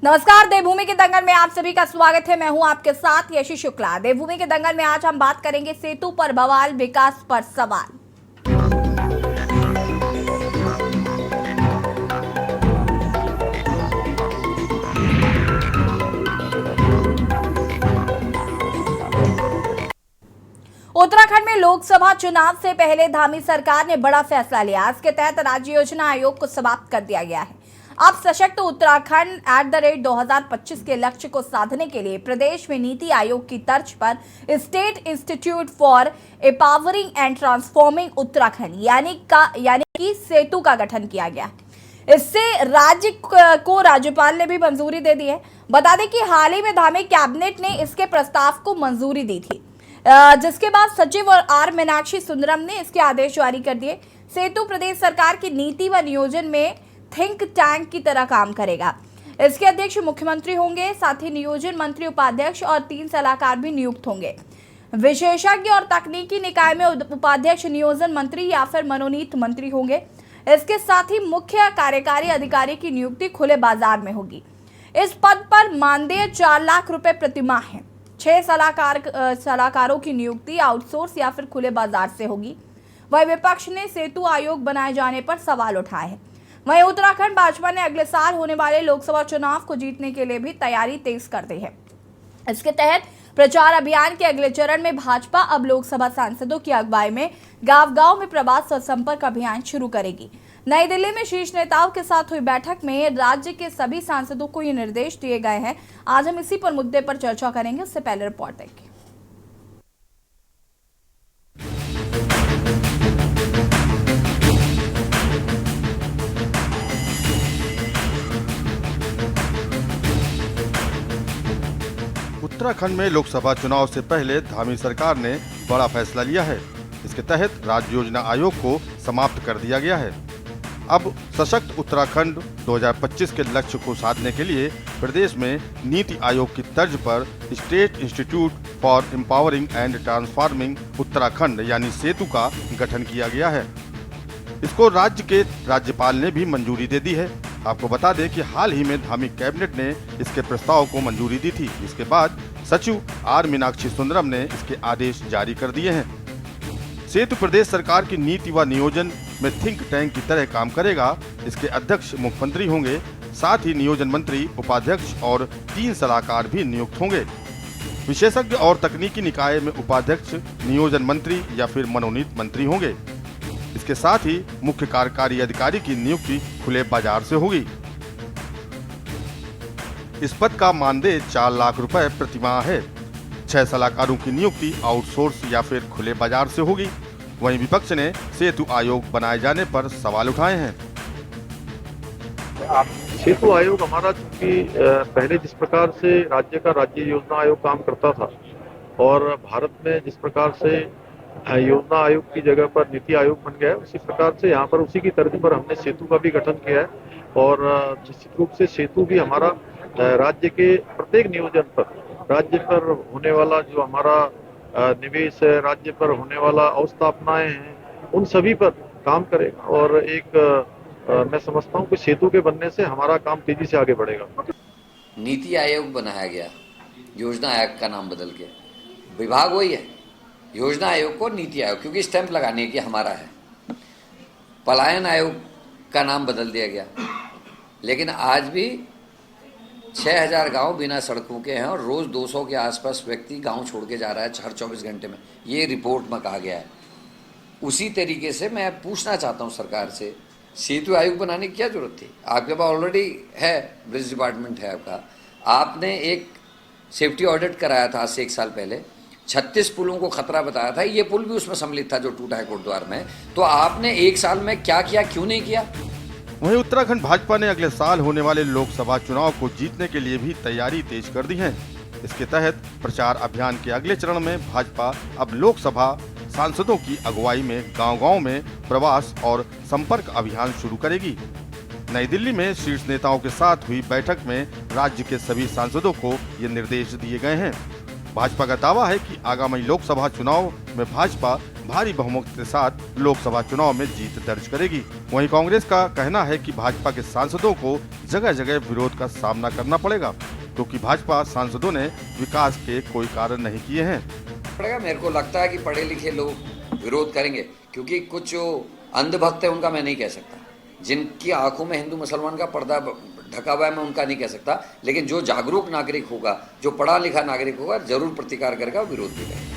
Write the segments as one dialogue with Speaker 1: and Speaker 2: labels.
Speaker 1: नमस्कार, देवभूमि के दंगल में आप सभी का स्वागत है। मैं हूं आपके साथ यशी शुक्ला। देवभूमि के दंगल में आज हम बात करेंगे सेतु पर बवाल, विकास पर सवाल। उत्तराखंड में लोकसभा चुनाव से पहले धामी सरकार ने बड़ा फैसला लिया। इसके तहत राज्य योजना आयोग को समाप्त कर दिया गया है। अब सशक्त उत्तराखंड @2025 के लक्ष्य को साधने के लिए प्रदेश में नीति आयोग की तर्ज पर state institute for empowering and transforming Uttarakhand यानी कि सेतु का गठन किया गया। इससे राज्य को राज्यपाल ने भी मंजूरी दे दी है। बता दें कि हाल ही में धामी कैबिनेट ने इसके प्रस्ताव को मंजूरी दी थी, जिसके बाद सचिव और आर मीनाक्षी सुंदरम ने इसके आदेश जारी कर दिए। सेतु प्रदेश सरकार की नीति व नियोजन में थिंक टैंक की तरह काम करेगा। इसके अध्यक्ष मुख्यमंत्री होंगे, साथ ही नियोजन मंत्री, उपाध्यक्ष और 3 सलाहकार भी नियुक्त होंगे। विशेषज्ञ और तकनीकी निकाय में उपाध्यक्ष नियोजन मंत्री या फिर मनोनीत मंत्री होंगे। इसके साथ ही मुख्य कार्यकारी अधिकारी की नियुक्ति खुले बाजार में होगी। इस पद पर मानदेय 4 लाख रुपए प्रतिमाह है। 6 सलाहकारों की नियुक्ति आउटसोर्स या फिर खुले बाजार से होगी। वहीं विपक्ष ने सेतु आयोग बनाए जाने पर सवाल उठाए हैं। वहीं उत्तराखंड भाजपा ने अगले साल होने वाले लोकसभा चुनाव को जीतने के लिए भी तैयारी तेज कर दी है। इसके तहत प्रचार अभियान के अगले चरण में भाजपा अब लोकसभा सांसदों की अगुवाई में गांव-गांव में प्रवास और संपर्क अभियान शुरू करेगी। नई दिल्ली में शीर्ष नेताओं के साथ हुई बैठक में राज्य के सभी सांसदों को ये निर्देश दिए गए हैं। आज हम इसी पर मुद्दे पर चर्चा करेंगे। उससे पहले रिपोर्ट देखिए।
Speaker 2: उत्तराखंड में लोकसभा चुनाव से पहले धामी सरकार ने बड़ा फैसला लिया है। इसके तहत राज्य योजना आयोग को समाप्त कर दिया गया है। अब सशक्त उत्तराखंड 2025 के लक्ष्य को साधने के लिए प्रदेश में नीति आयोग की तर्ज पर state institute for empowering and transforming Uttarakhand यानी सेतु का गठन किया गया है। इसको राज्य के राज्यपाल ने भी मंजूरी दे दी है। आपको बता दें कि हाल ही में धामी कैबिनेट ने इसके प्रस्ताव को मंजूरी दी थी। इसके बाद सचिव आर मीनाक्षी सुंदरम ने इसके आदेश जारी कर दिए हैं। सेतु प्रदेश सरकार की नीति व नियोजन में थिंक टैंक की तरह काम करेगा। इसके अध्यक्ष मुख्यमंत्री होंगे, साथ ही नियोजन मंत्री, उपाध्यक्ष और 3 सलाहकार भी नियुक्त होंगे। विशेषज्ञ और तकनीकी निकाय में उपाध्यक्ष, नियोजन मंत्री या फिर मनोनीत मंत्री होंगे। इसके साथ ही मुख्य कार्यकारी अधिकारी की नियुक्ति खुले बाजार से होगी। इस पद का मानदेय 4 लाख रुपए प्रतिमाह है। 6 सलाहकारों की नियुक्ति आउटसोर्स या फिर खुले बाजार से होगी। वहीं विपक्ष ने सेतु आयोग बनाए जाने पर सवाल उठाए हैं।
Speaker 3: सेतु आयोग हमारा चूंकि पहले जिस प्रकार से राज्य का राज्य योजना आयोग काम करता था और भारत में जिस प्रकार से योजना आयोग की जगह पर नीति आयोग बन गया है, उसी प्रकार से यहाँ पर उसी की तर्ज पर हमने सेतु का भी गठन किया है। और निश्चित रूप से सेतु भी हमारा राज्य के प्रत्येक नियोजन पर, राज्य पर होने वाला जो हमारा निवेश है, राज्य पर होने वाला अवस्थापनाएं हैं, उन सभी पर काम करेगा। और एक मैं समझता हूँ कि सेतु के बनने से हमारा काम तेजी से आगे बढ़ेगा।
Speaker 4: नीति आयोग बनाया गया, योजना आयोग का नाम बदल के, विभाग वही है, योजना आयोग को नीति आयोग, क्योंकि स्टैंप लगाने की हमारा है। पलायन आयोग का नाम बदल दिया गया, लेकिन आज भी 6000 गांव बिना सड़कों के हैं और रोज 200 के आसपास व्यक्ति गांव छोड़ के जा रहा है हर 24 घंटे में। ये रिपोर्ट में कहा गया है। उसी तरीके से मैं पूछना चाहता हूं सरकार से, सेतु आयोग बनाने की क्या जरूरत थी? आपके पास ऑलरेडी है, ब्रिज डिपार्टमेंट है आपका। आपने एक सेफ्टी ऑडिट कराया था आज से 1 साल पहले, 36 पुलों को खतरा बताया था। ये पुल भी उसमें सम्मिलित था जो टूटा है कोटद्वार में। तो आपने 1 साल में क्या किया, क्यों नहीं किया?
Speaker 2: वहीं उत्तराखंड भाजपा ने अगले साल होने वाले लोकसभा चुनाव को जीतने के लिए भी तैयारी तेज कर दी है। इसके तहत प्रचार अभियान के अगले चरण में भाजपा अब लोकसभा सांसदों की अगुवाई में गांव-गांव में प्रवास और संपर्क अभियान शुरू करेगी। नई दिल्ली में शीर्ष नेताओं के साथ हुई बैठक में राज्य के सभी सांसदों को ये निर्देश दिए गए हैं। भाजपा का दावा है कि आगामी लोकसभा चुनाव में भाजपा भारी बहुमत के साथ लोकसभा चुनाव में जीत दर्ज करेगी। वहीं कांग्रेस का कहना है कि भाजपा के सांसदों को जगह जगह विरोध का सामना करना पड़ेगा, क्योंकि भाजपा सांसदों ने विकास के कोई कार्य नहीं किए हैं।
Speaker 4: मेरे को लगता है कि पढ़े लिखे लोग विरोध करेंगे, क्योंकि कुछ जो अंधभक्त है उनका मैं नहीं कह सकता, जिनकी आंखों में हिंदू मुसलमान का पर्दा ढका हुआ है मैं उनका नहीं कह सकता, लेकिन जो जागरूक नागरिक होगा, जो पढ़ा लिखा नागरिक होगा, जरूर प्रतिकार करेगा, विरोध भी करेगा।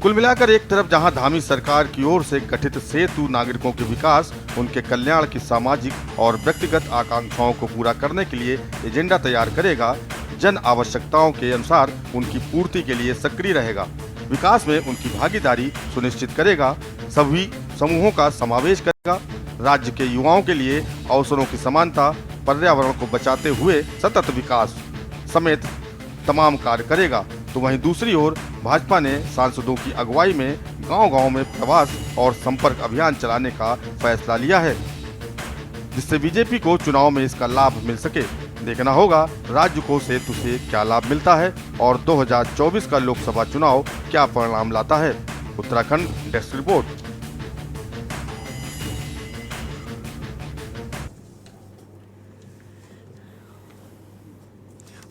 Speaker 2: कुल मिलाकर एक तरफ जहां धामी सरकार की ओर से गठित सेतु नागरिकों के विकास, उनके कल्याण की सामाजिक और व्यक्तिगत आकांक्षाओं को पूरा करने के लिए एजेंडा तैयार करेगा, जन आवश्यकताओं के अनुसार उनकी पूर्ति के लिए सक्रिय रहेगा, विकास में उनकी भागीदारी सुनिश्चित करेगा, सभी समूहों का समावेश करेगा, राज्य के युवाओं के लिए अवसरों की समानता, पर्यावरण को बचाते हुए सतत विकास समेत तमाम कार्य करेगा, तो वहीं दूसरी ओर भाजपा ने सांसदों की अगुवाई में गांव-गांव में प्रवास और संपर्क अभियान चलाने का फैसला लिया है, जिससे बीजेपी को चुनाव में इसका लाभ मिल सके। देखना होगा राज्य को सेतु से क्या लाभ मिलता है और 2024 का लोकसभा चुनाव क्या परिणाम लाता है। Uttarakhand desk report.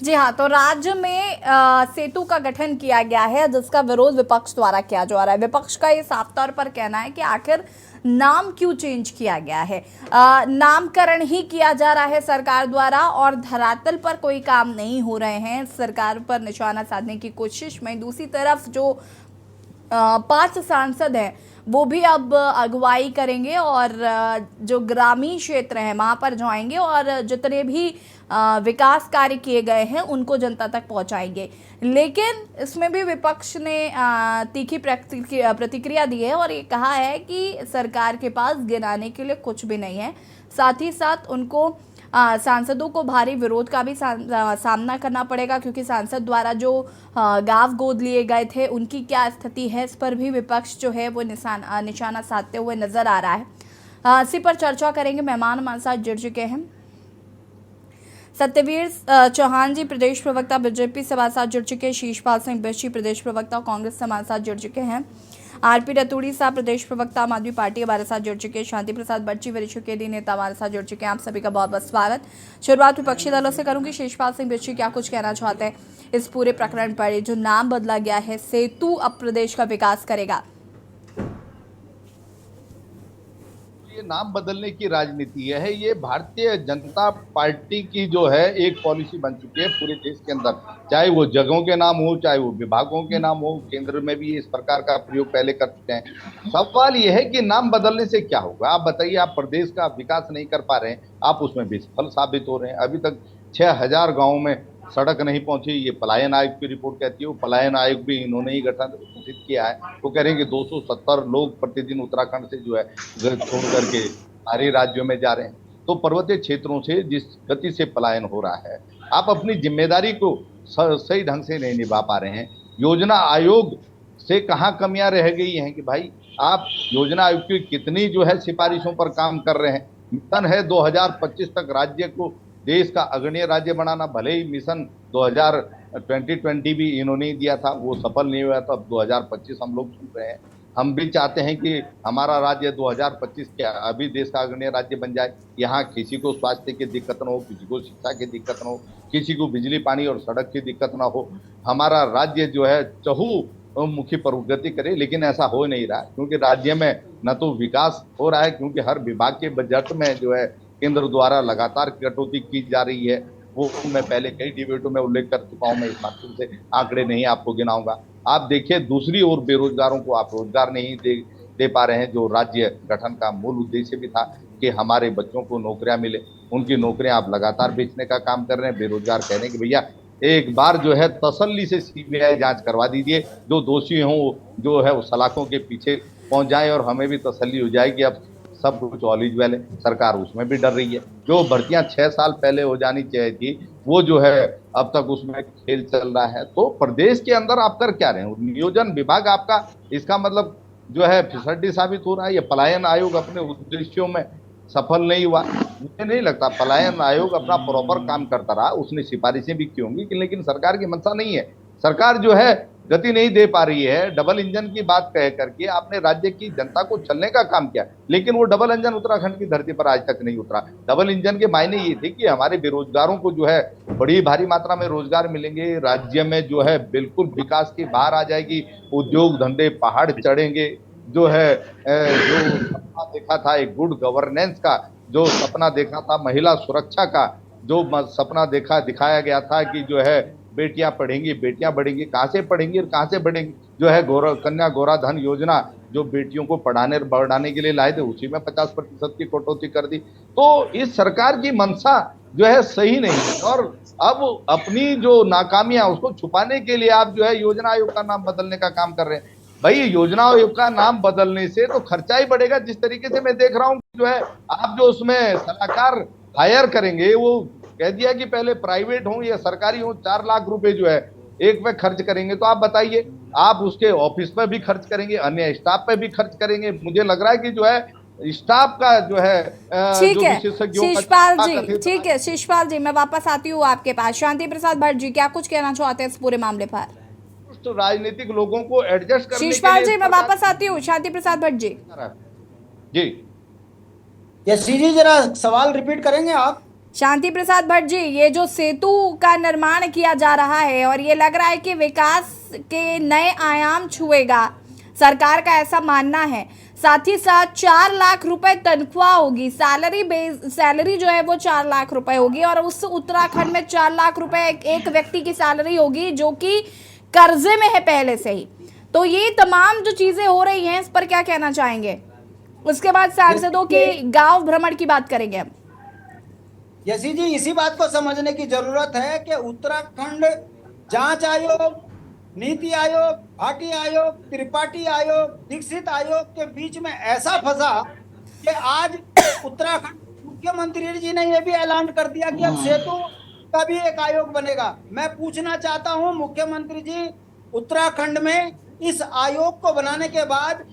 Speaker 1: जी हाँ, तो राज्य में सेतु का गठन किया गया है, जिसका विरोध विपक्ष द्वारा किया जा रहा है। विपक्ष का ये साफ तौर पर कहना है कि आखिर नाम क्यों चेंज किया गया है, नामकरण ही किया जा रहा है सरकार द्वारा और धरातल पर कोई काम नहीं हो रहे हैं। सरकार पर निशाना साधने की कोशिश में दूसरी तरफ जो 5 सांसद हैं वो भी अब अगुवाई करेंगे और जो ग्रामीण क्षेत्र हैं वहाँ पर जाएंगे और जितने भी विकास कार्य किए गए हैं उनको जनता तक पहुँचाएंगे। लेकिन इसमें भी विपक्ष ने तीखी प्रतिक्रिया दी है और ये कहा है कि सरकार के पास गिनाने के लिए कुछ भी नहीं है। साथ ही साथ उनको सांसदों को भारी विरोध का भी सामना करना पड़ेगा, क्योंकि सांसद द्वारा जो गांव गोद लिए गए थे उनकी क्या स्थिति है, इस पर भी विपक्ष जो है वो निशाना साधते हुए नजर आ रहा है। इसी पर चर्चा करेंगे। मेहमान हमारे साथ जुड़ चुके हैं सत्यवीर चौहान जी, प्रदेश प्रवक्ता बीजेपी से हमारे साथ जुड़ चुके हैं। शीशपाल सिंह बिष्ट, प्रदेश प्रवक्ता कांग्रेस से हमारे साथ जुड़ चुके हैं। आरपी रतूड़ी साहब, प्रदेश प्रवक्ता आम आदमी पार्टी हमारे साथ जुड़ चुके हैं। शांति प्रसाद बच्ची, वरिष्ठ केडी नेता हमारे साथ जुड़ चुके हैं। आप सभी का बहुत बहुत स्वागत। शुरुआत विपक्षी दलों से करूंगी। शीशपाल सिंह बिष्ट क्या कुछ कहना चाहते हैं इस पूरे प्रकरण पर? जो नाम बदला गया है, सेतु अब प्रदेश का विकास करेगा।
Speaker 5: ये नाम बदलने की राजनीति है, ये भारतीय जनता पार्टी की जो है एक पॉलिसी बन चुकी है पूरे देश के अंदर, चाहे वो जगहों के नाम हो, चाहे वो विभागों के नाम हो। केंद्र में भी इस प्रकार का प्रयोग पहले कर चुके हैं। सवाल ये है कि नाम बदलने से क्या होगा? आप बताइए, आप प्रदेश का विकास नहीं कर पा रहे हैं, आप उसमें विफल साबित हो रहे हैं। अभी तक 6000 गाँव में सड़क नहीं पहुंची, ये पलायन आयोग की रिपोर्ट कहती है। वो पलायन आयोग भी इन्होंने ही गठित किया है। वो कह रहे हैं कि 270 लोग प्रतिदिन उत्तराखंड से जो है घर छोड़ करके सारे राज्यों में जा रहे हैं। तो पर्वतीय क्षेत्रों से जिस गति से पलायन हो रहा है, आप अपनी जिम्मेदारी को सही ढंग से नहीं निभा पा रहे हैं। योजना आयोग से कहाँ कमियां रह गई हैं कि भाई आप योजना आयोग की कितनी जो है सिफारिशों पर काम कर रहे हैं। मिशन है 2025 तक राज्य को देश का अग्रणी राज्य बनाना, भले ही मिशन 2020 भी इन्होंने ही दिया था, वो सफल नहीं हुआ था। अब 2025 हम लोग सुन रहे हैं। हम भी चाहते हैं कि हमारा राज्य 2025 के अभी देश का अग्रणी राज्य बन जाए। यहाँ किसी को स्वास्थ्य की दिक्कत न हो, किसी को शिक्षा की दिक्कत न हो, किसी को बिजली पानी और सड़क की दिक्कत न हो। हमारा राज्य जो है चहुमुखी प्रगति करे, लेकिन ऐसा हो नहीं रहा, क्योंकि राज्य में न तो विकास हो रहा है, क्योंकि हर विभाग के बजट में जो है केंद्र द्वारा लगातार कटौती की जा रही है। वो मैं पहले कई डिबेटों में उल्लेख कर चुका हूं, मैं इस माध्यम से आंकड़े नहीं आपको गिनाऊंगा। आप देखिए, दूसरी ओर बेरोजगारों को आप रोजगार नहीं दे पा रहे हैं, जो राज्य गठन का मूल उद्देश्य भी था कि हमारे बच्चों को नौकरियां मिले। उनकी नौकरियां आप लगातार बेचने का काम कर रहे हैं। बेरोजगार कहने कि भैया एक बार जो है तसल्ली से सीबीआई जांच करवा दीजिए, जो दोषी हों जो है वो सलाखों के पीछे पहुंच जाए और हमें भी तसल्ली हो जाएगी अब सब कुछ ऑल इज वेल है। सरकार उसमें भी डर रही है। जो भर्तियां 6 साल पहले हो जानी चाहिए थी, वो जो है अब तक उसमें खेल चल रहा है। तो प्रदेश के अंदर आप कर क्या रहे हैं? नियोजन विभाग आपका इसका मतलब जो है फिसड्डी साबित हो रहा है। ये पलायन आयोग अपने उद्देश्यों में सफल नहीं हुआ। मुझे नहीं लगता पलायन आयोग अपना प्रॉपर काम करता रहा, उसने सिफारिशें भी की होंगी, लेकिन सरकार की मंशा नहीं है। सरकार जो है गति नहीं दे पा रही है। डबल इंजन की बात कह करके आपने राज्य की जनता को छलने का काम किया, लेकिन वो डबल इंजन उत्तराखंड की धरती पर आज तक नहीं उतरा। डबल इंजन के मायने ये थे कि हमारे बेरोजगारों को जो है बड़ी भारी मात्रा में रोजगार मिलेंगे, राज्य में जो है बिल्कुल विकास की बाहर आ जाएगी, उद्योग धंधे पहाड़ चढ़ेंगे, जो है जो सपना देखा था एक गुड गवर्नेंस का, जो सपना देखा था महिला सुरक्षा का, जो सपना दिखाया गया था कि जो है बेटियां पढ़ेंगी बेटियां बढ़ेंगी, कहां से पढ़ेंगी और कहां से बढ़ेंगी, जो है कन्या गोरा धन योजना जो बेटियों को बढ़ाने के लिए लाए थे, उसी में 50% की कटौती कर दी। तो इस सरकार की मंशा जो है सही नहीं है, और अब अपनी जो नाकामियां उसको छुपाने के लिए आप जो है योजना आयोग का नाम बदलने का काम कर रहे हैं। भाई योजना आयोग का नाम बदलने से तो खर्चा ही बढ़ेगा। जिस तरीके से मैं देख रहा हूँ जो है आप जो उसमें सलाहकार हायर करेंगे, वो कह दिया कि पहले प्राइवेट हो या सरकारी हो, 4 लाख रुपए जो है एक पे खर्च करेंगे। तो आप बताइए, आप उसके ऑफिस पे भी खर्च करेंगे, अन्य स्टाफ पे भी खर्च करेंगे। मुझे लग रहा है कि जो है स्टाफ का जो है
Speaker 1: ठीक है
Speaker 5: विशेषज्ञों
Speaker 1: शिशपाल जी, ठीक है शिशपाल जी, मैं वापस आती हूँ आपके पास। शांति प्रसाद भट्ट जी, क्या कुछ कहना चाहते हैं इस पूरे मामले पर?
Speaker 5: तो राजनीतिक लोगों को एडजस्ट करने के लिए
Speaker 1: शिशपाल जी, मैं वापस आती हूँ। शांति प्रसाद भट्ट जी
Speaker 5: जी,
Speaker 6: यशी जी जरा सवाल रिपीट करेंगे आप?
Speaker 1: शांति प्रसाद भट्ट जी, ये जो सेतु का निर्माण किया जा रहा है और ये लग रहा है कि विकास के नए आयाम छुएगा, सरकार का ऐसा मानना है। साथ ही साथ 4 लाख रुपए तनख्वाह होगी, सैलरी जो है वो 4 लाख रुपए होगी, और उस उत्तराखंड में 4 लाख रुपए एक व्यक्ति की सैलरी होगी जो कि कर्जे में है पहले से ही। तो ये तमाम जो चीजें हो रही हैं, इस पर क्या कहना चाहेंगे? उसके बाद सांसदों के गांव भ्रमण की बात करेंगे हम।
Speaker 6: यशी जी, इसी बात को समझने की जरूरत है कि उत्तराखंड जांच आयोग, नीति आयोग, भाटी आयोग, त्रिपाठी आयोग, दीक्षित आयोग के बीच में ऐसा फंसा कि आज उत्तराखंड मुख्यमंत्री जी ने यह भी ऐलान कर दिया कि अब सेतु का भी एक आयोग बनेगा। मैं पूछना चाहता हूं मुख्यमंत्री जी, उत्तराखंड में इस आयोग को बनाने के बाद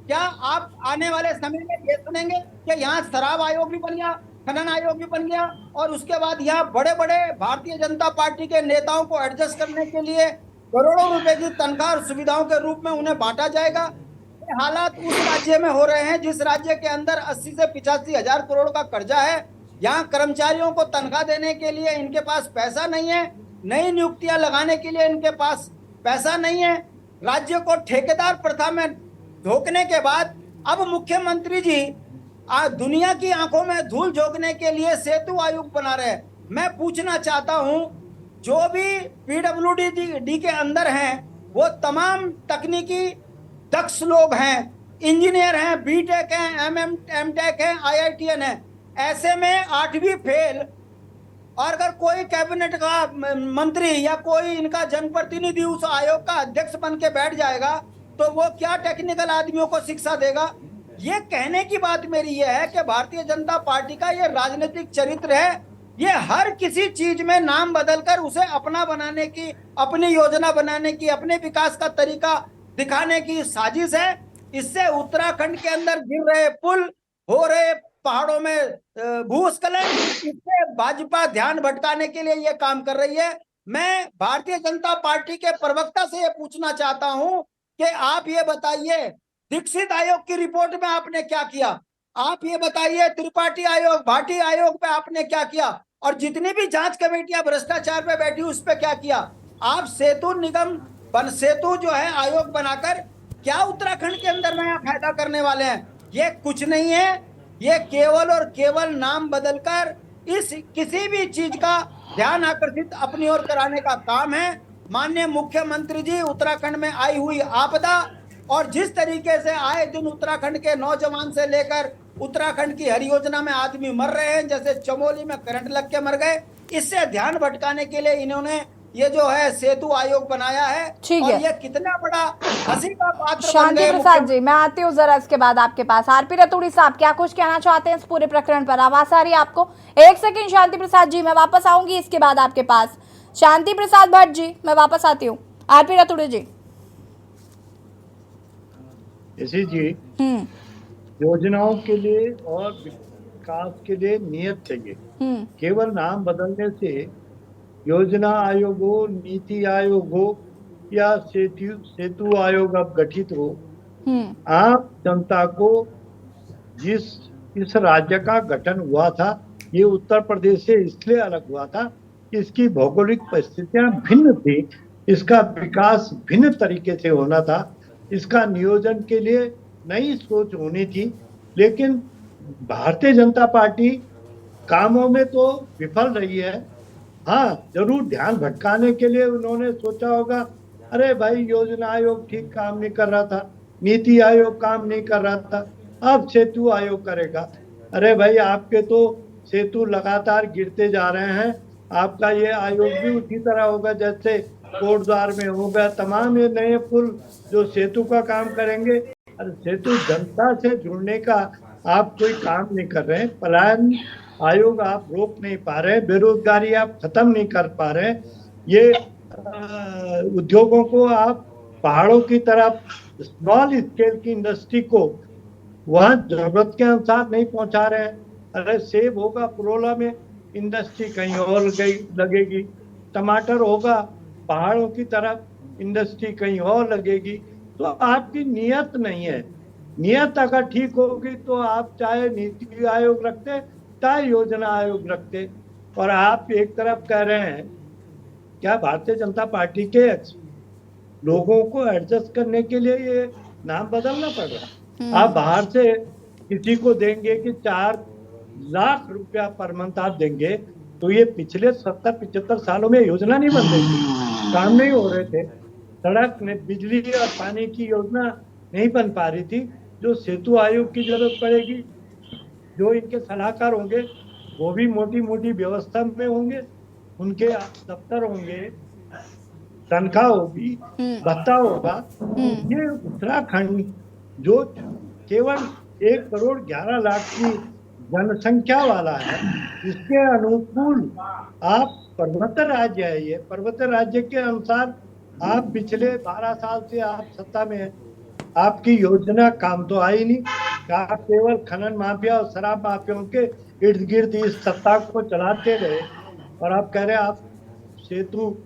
Speaker 6: क्या आप आने वाले समय में ये सुनेंगे कि यहाँ शराब आयोग भी बन गया, खनन आयोग भी बन गया, और उसके बाद यहाँ बड़े बड़े भारतीय जनता पार्टी के नेताओं को एडजस्ट करने के लिए करोड़ों रुपए की तनख्वाह और सुविधाओं के रूप में उन्हें बांटा जाएगा? ये हालात उस राज्य में हो रहे हैं जिस राज्य के अंदर 80 से 85 हजार करोड़ का कर्जा है। यहाँ कर्मचारियों को तनख्वाह देने के लिए इनके पास पैसा नहीं है, नई नियुक्तियां लगाने के लिए इनके पास पैसा नहीं है, राज्य को ठेकेदार प्रथा में धोखने के बाद अब मुख्यमंत्री जी दुनिया की आंखों में धूल झोंकने के लिए सेतु आयोग बना रहे हैं। मैं पूछना चाहता हूं, जो भी पीडब्ल्यूडी के अंदर हैं वो तमाम तकनीकी दक्ष लोग हैं, इंजीनियर हैं, बीटेक हैं, एमटेक हैं, आईआईटीएन हैं। ऐसे में 8वीं फेल, और अगर कोई कैबिनेट का मंत्री या कोई इनका जनप्रतिनिधि उस आयोग का अध्यक्ष बन के बैठ जाएगा तो वो क्या टेक्निकल आदमियों को शिक्षा देगा? ये कहने की बात मेरी ये है कि भारतीय जनता पार्टी का ये राजनीतिक चरित्र है, ये हर किसी चीज में नाम बदलकर उसे अपना बनाने की, अपनी योजना बनाने की, अपने विकास का तरीका दिखाने की साजिश है। इससे उत्तराखंड के अंदर गिर रहे पुल, हो रहे पहाड़ों में भूस्खलन, इससे भाजपा ध्यान भटकाने के लिए ये काम कर रही है। मैं भारतीय जनता पार्टी के प्रवक्ता से ये पूछना चाहता हूं कि आप ये बताइए, दीक्षित आयोग की रिपोर्ट में आपने क्या किया? आप ये बताइए, त्रिपाठी आयोग, भाटी आयोग पे आपने क्या किया? और जितनी भी जांच कमेटियां भ्रष्टाचार पे बैठी उस पे क्या किया? आप सेतु जो है आयोग बनाकर क्या उत्तराखंड के अंदर नया फायदा करने वाले हैं? ये कुछ नहीं है, ये केवल और केवल नाम बदलकर इस किसी भी चीज का ध्यान आकर्षित अपनी ओर कराने का काम है। माननीय मुख्यमंत्री जी, उत्तराखंड में आई हुई आपदा और जिस तरीके से आए दिन उत्तराखंड के नौजवान से लेकर उत्तराखंड की हर योजना में आदमी मर रहे हैं, जैसे चमोली में करंट लग के मर गए, इससे ध्यान भटकाने के लिए इन्होंने ये जो है सेतु आयोग बनाया है। और ये कितना बड़ा हंसी का पात्र।
Speaker 1: शांति प्रसाद जी, मैं आती हूँ जरा इसके बाद आपके पास। आरपी रतूड़ी साहब, क्या कुछ कहना चाहते हैं इस पूरे प्रकरण पर? आवाज आ रही है आपको? 1 सेकंड शांति प्रसाद जी, मैं वापस आऊंगी इसके बाद आपके पास। शांति प्रसाद भट्ट जी, मैं वापस आती हूँ। आरपी रतूड़ी जी।
Speaker 7: जी, योजनाओं के लिए और विकास के लिए नियत चाहिए। केवल नाम बदलने से योजना आयोग हो, नीति आयोग हो या सेतु आयोग अब गठित हो, आम जनता को इस राज्य का गठन हुआ था, ये उत्तर प्रदेश से इसलिए अलग हुआ था कि इसकी भौगोलिक परिस्थितियां भिन्न थी, इसका विकास भिन्न तरीके से होना था, इसका नियोजन के लिए नई सोच होनी थी। लेकिन भारतीय जनता पार्टी कामों में तो विफल रही है। हाँ, जरूर ध्यान भटकाने के लिए उन्होंने सोचा होगा, अरे भाई योजना आयोग ठीक काम नहीं कर रहा था, नीति आयोग काम नहीं कर रहा था, अब सेतु आयोग करेगा। अरे भाई, आपके तो सेतु लगातार गिरते जा रहे हैं, आपका ये आयोग भी उसी तरह होगा जैसे कोटद्वार में होगा। तमाम ये नए पुल जो सेतु का काम करेंगे, अरे सेतु जनता से जुड़ने का आप कोई काम नहीं कर रहे हैं। पलायन आयोग आप रोक नहीं पा रहे, बेरोजगारी आप खत्म नहीं कर पा रहे, ये उद्योगों को आप पहाड़ों की तरफ स्मॉल स्केल की इंडस्ट्री को वहां जरूरत के अनुसार नहीं पहुंचा रहे हैं। अरे सेब होगा पुरोला में, इंडस्ट्री कहीं और लगेगी, टमाटर होगा पहाड़ों की तरफ, इंडस्ट्री कहीं और लगेगी। तो आपकी नियत नहीं है। नियत अगर ठीक होगी तो आप चाहे नीति आयोग रखते, चाहे योजना आयोग रखते। और आप एक तरफ कह रहे हैं, क्या भारतीय जनता पार्टी के लोगों को एडजस्ट करने के लिए ये नाम बदलना पड़ रहा? आप बाहर से किसी को देंगे कि 4 लाख रुपया पर मंथ आप देंगे, तो ये पिछले 70-75 सालों में योजना नहीं बन रही थी, काम नहीं हो रहे थे, सड़क ने बिजली और पानी की योजना नहीं बन पा रही थी। जो सेतु आयोग की जरूरत पड़ेगी, जो इनके सलाहकार होंगे वो भी मोटी मोटी व्यवस्था में होंगे, उनके दफ्तर होंगे, तनख्वाह होगी, भत्ता होगा। ये उत्तराखंड जो केवल 1,11,00,000 की जनसंख्या वाला है, इसके अनुकूल आप पर्वत राज्य है, ये पर्वत राज्य के अनुसार आप पिछले 12 साल से आप सत्ता में हैं, आपकी योजना काम तो आई नहीं। आप केवल खनन माफिया और शराब माफियाओं के इर्द गिर्द इस सत्ता को चलाते रहे, और आप कह रहे हैं आप सेतु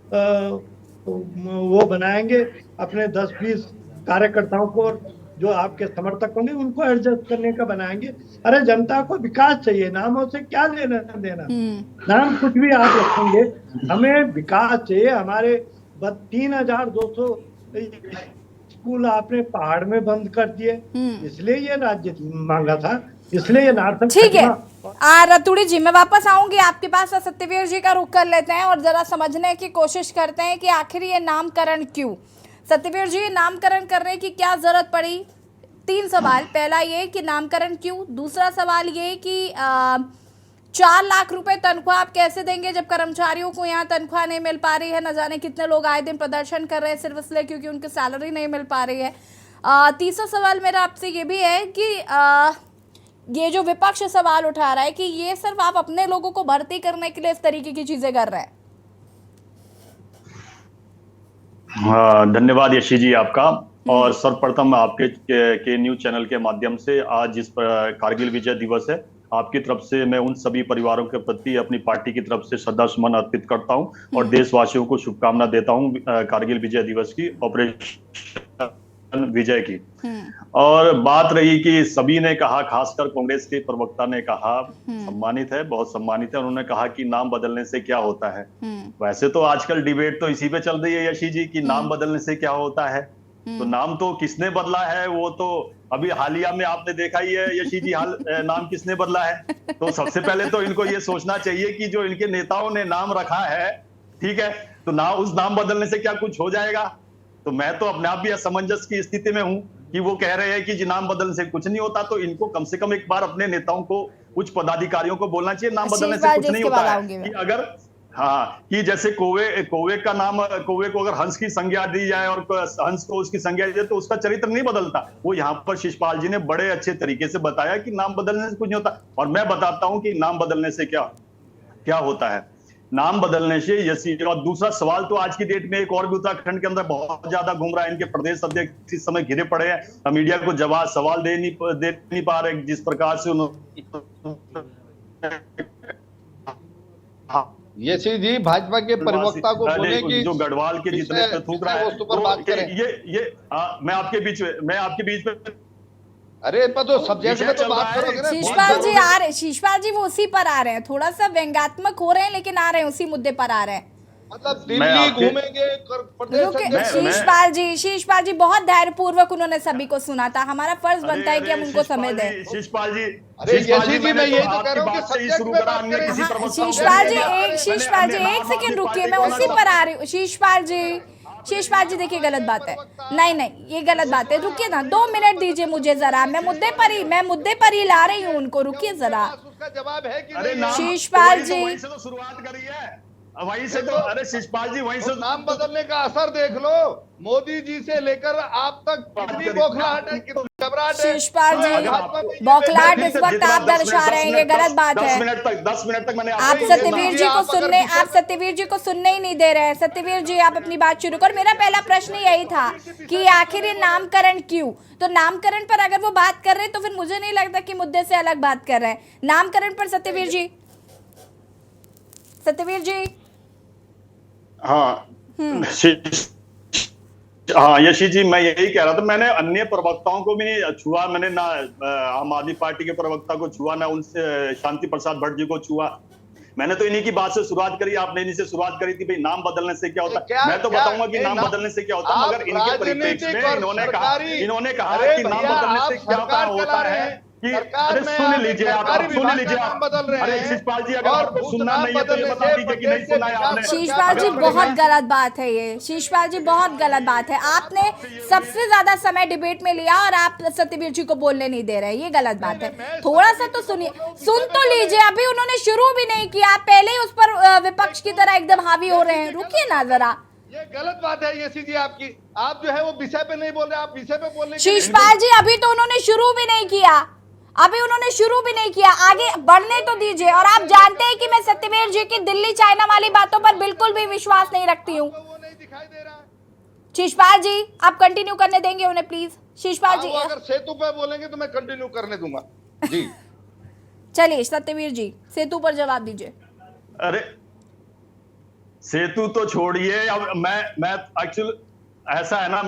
Speaker 7: वो बनाएंगे अपने 10-20 कार्यकर्ताओं को, जो आपके समर्थक होंगे उनको एडजस्ट करने का बनाएंगे। अरे जनता को विकास चाहिए, नामों से क्या लेना देना, नाम कुछ भी आप रखेंगे, हमें विकास चाहिए। हमारे 3,200 स्कूल आपने पहाड़ में बंद कर दिए, इसलिए ये राज्य मांगा था, इसलिए ये नार्थक।
Speaker 1: ठीक है रतूड़ी जी, मैं वापस आऊंगी आपके पास। सत्यवीर जी का रुख कर लेते हैं और जरा समझने की कोशिश करते हैं कि आखिर ये नामकरण क्यों। सत्यवीर जी, नामकरण करने की क्या जरूरत पड़ी? 3 सवाल। पहला ये कि नामकरण क्यों, दूसरा सवाल ये कि 4 लाख रुपए तनख्वाह आप कैसे देंगे जब कर्मचारियों को यहाँ तनख्वाह नहीं मिल पा रही है। न जाने कितने लोग आए दिन प्रदर्शन कर रहे हैं सिर्फ इसलिए क्योंकि उनकी सैलरी नहीं मिल पा रही है। तीसरा सवाल मेरा आपसे ये भी है कि ये जो विपक्ष सवाल उठा रहा है कि ये सिर्फ आप अपने लोगों को भर्ती करने के लिए इस तरीके की चीजें कर रहे हैं।
Speaker 8: धन्यवाद यशी जी आपका। और सर्वप्रथम आपके के न्यूज चैनल के माध्यम से आज जिस कारगिल विजय दिवस है, आपकी तरफ से मैं उन सभी परिवारों के प्रति अपनी पार्टी की तरफ से श्रद्धा सुमन अर्पित करता हूं और देशवासियों को शुभकामना देता हूं कारगिल विजय दिवस की, ऑपरेशन विजय की। और बात रही कि सभी ने कहा, खासकर कांग्रेस के प्रवक्ता ने कहा, सम्मानित है, बहुत सम्मानित है, उन्होंने कहा कि नाम बदलने से क्या होता है। वैसे तो आजकल डिबेट तो इसी पे चल रही है यशी जी कि नाम बदलने से क्या होता है। तो नाम तो किसने बदला है वो तो अभी हालिया में आपने देखा ही है यशी जी, नाम किसने बदला है। तो सबसे पहले तो इनको ये सोचना चाहिए कि जो इनके नेताओं ने नाम रखा है, ठीक है, तो उस नाम बदलने से क्या कुछ हो जाएगा। तो मैं तो अपने आप भी असमंजस की स्थिति में हूं कि वो कह रहे हैं कि नाम बदलने से कुछ नहीं होता। तो इनको कम से कम एक बार अपने नेताओं को, कुछ पदाधिकारियों को बोलना चाहिए नाम बदलने से कुछ नहीं होता है। कि अगर कि जैसे कौवे का नाम, कौवे को अगर हंस की संज्ञा दी जाए और हंस को उसकी संज्ञा दी जाए तो उसका चरित्र नहीं बदलता। वो यहाँ पर शिषपाल जी ने बड़े अच्छे तरीके से बताया कि नाम बदलने से कुछ नहीं होता। और मैं बताता हूं कि नाम बदलने से क्या होता है। नाम बदलने से यसी, और दूसरा सवाल तो आज की डेट में एक और भी उत्तराखंड के अंदर बहुत ज्यादा घूम रहा है। इनके प्रदेश अध्यक्ष इस समय घिरे पड़े हैं, मीडिया को सवाल दे नहीं पा रहे। जिस प्रकार से
Speaker 5: यशी जी भाजपा के प्रवक्ता को बोले कि
Speaker 8: जो गढ़वाल के जितने पे थूक रहा है
Speaker 5: वस्तु पर बात करें।
Speaker 8: मैं आपके बीच में
Speaker 5: अरे पर तो सब्जेक्ट में तो बात करोगे ना।
Speaker 1: शीशपाल जी आ रहे, शीशपाल जी वो उसी पर आ रहे हैं, थोड़ा सा व्यंग्यात्मक हो रहे हैं लेकिन आ रहे हैं, उसी मुद्दे पर आ रहे हैं।
Speaker 5: मतलब दिल्ली घूमेंगे,
Speaker 1: शीशपाल जी बहुत धैर्य पूर्वक उन्होंने सभी को सुना था, हमारा फर्ज बनता है कि हम उनको समय दें।
Speaker 8: शीशपाल जी,
Speaker 5: मैं यही तो कह रहा हूं कि सब्जेक्ट पे बात करें।
Speaker 1: शीशपाल जी एक सेकंड रुकिए, मैं उसी पर आ रही हूँ। शीशपाल जी देखिए गलत बात है, नहीं ये गलत बात है, रुकिए ना 2 मिनट दीजिए मुझे जरा, मैं मुद्दे पर ही ला रही हूँ उनको, रुकिए जरा।
Speaker 5: उसका जवाब है कि
Speaker 1: शीशपाल जी
Speaker 8: शुरुआत करी है वहीं से तो, अरे शीशपाल जी वहीं से
Speaker 5: नाम बदलने का असर देख लो, मोदी जी से लेकर आप तक कितनी बौखलाहट है, कितनी घबराहट है।
Speaker 1: शीशपाल जी बौखलाहट इस वक्त आप दर्शा रहे हैं, ये गलत बात है।
Speaker 8: 10 मिनट तक मैंने
Speaker 1: आप सत्यवीर जी को सुनने ही नहीं दे रहे हैं। सत्यवीर जी आप अपनी बात शुरू करो। मेरा पहला प्रश्न यही था कि आखिर ये नामकरण क्यों, तो नामकरण पर अगर वो बात कर रहे हैं तो फिर मुझे नहीं लगता कि मुद्दे से अलग बात कर रहे हैं। नामकरण पर सत्यवीर जी
Speaker 8: हाँ यशी जी, मैं यही कह रहा था, मैंने अन्य प्रवक्ताओं को भी नहीं छुआ, मैंने ना आम आदमी पार्टी के प्रवक्ता को छुआ, ना उनसे शांति प्रसाद भट्ट जी को छुआ। मैंने तो इन्हीं की बात से शुरुआत करी, आपने इन्हीं से शुरुआत करी थी, भाई नाम बदलने से क्या होता है। मैं तो बताऊंगा कि नाम बदलने से क्या होता है, मगर इनके परिप्रेक्ष्य में इन्होंने कहा कि नाम बदलने से क्या होता है कि अरे सुन लीजिए आप अरे शीशपाल जी अगर आपको सुनना नहीं है तो ये बता दीजिए कि नहीं सुना है आपने।
Speaker 1: शीशपाल जी बहुत गलत बात है ये, शीशपाल जी बहुत गलत बात है। आपने सबसे ज्यादा समय डिबेट में लिया और आप सत्यवीर जी को बोलने नहीं दे रहे, ये गलत बात है। थोड़ा सा तो सुनिए, सुन तो लीजिए, अभी उन्होंने शुरू भी नहीं किया, आप पहले ही उस पर विपक्ष की तरह एकदम हावी हो रहे हैं, रुकिए ना जरा।
Speaker 5: ये गलत बात है ये सीधी आपकी, आप जो है वो विषय पे नहीं बोल रहे, आप विषय पे बोल रहे।
Speaker 1: शीशपाल जी अभी तो उन्होंने शुरू भी नहीं किया, आगे बढ़ने तो दीजिए। और आप जानते हैं कि मैं सत्यवीर जी की दिल्ली चाइना वाली बातों पर बिल्कुल भी विश्वास नहीं रखती हूँ। शीशपाल जी आप कंटिन्यू करने देंगे उन्हें प्लीज? शीशपाल जी
Speaker 5: अगर सेतु पे बोलेंगे तो मैं कंटिन्यू करने दूंगा जी।
Speaker 1: चलिए सत्यवीर जी सेतु पर जवाब दीजिए।
Speaker 8: अरे सेतु तो छोड़िए, अब मैं एक्चुअली ऐसा है ना,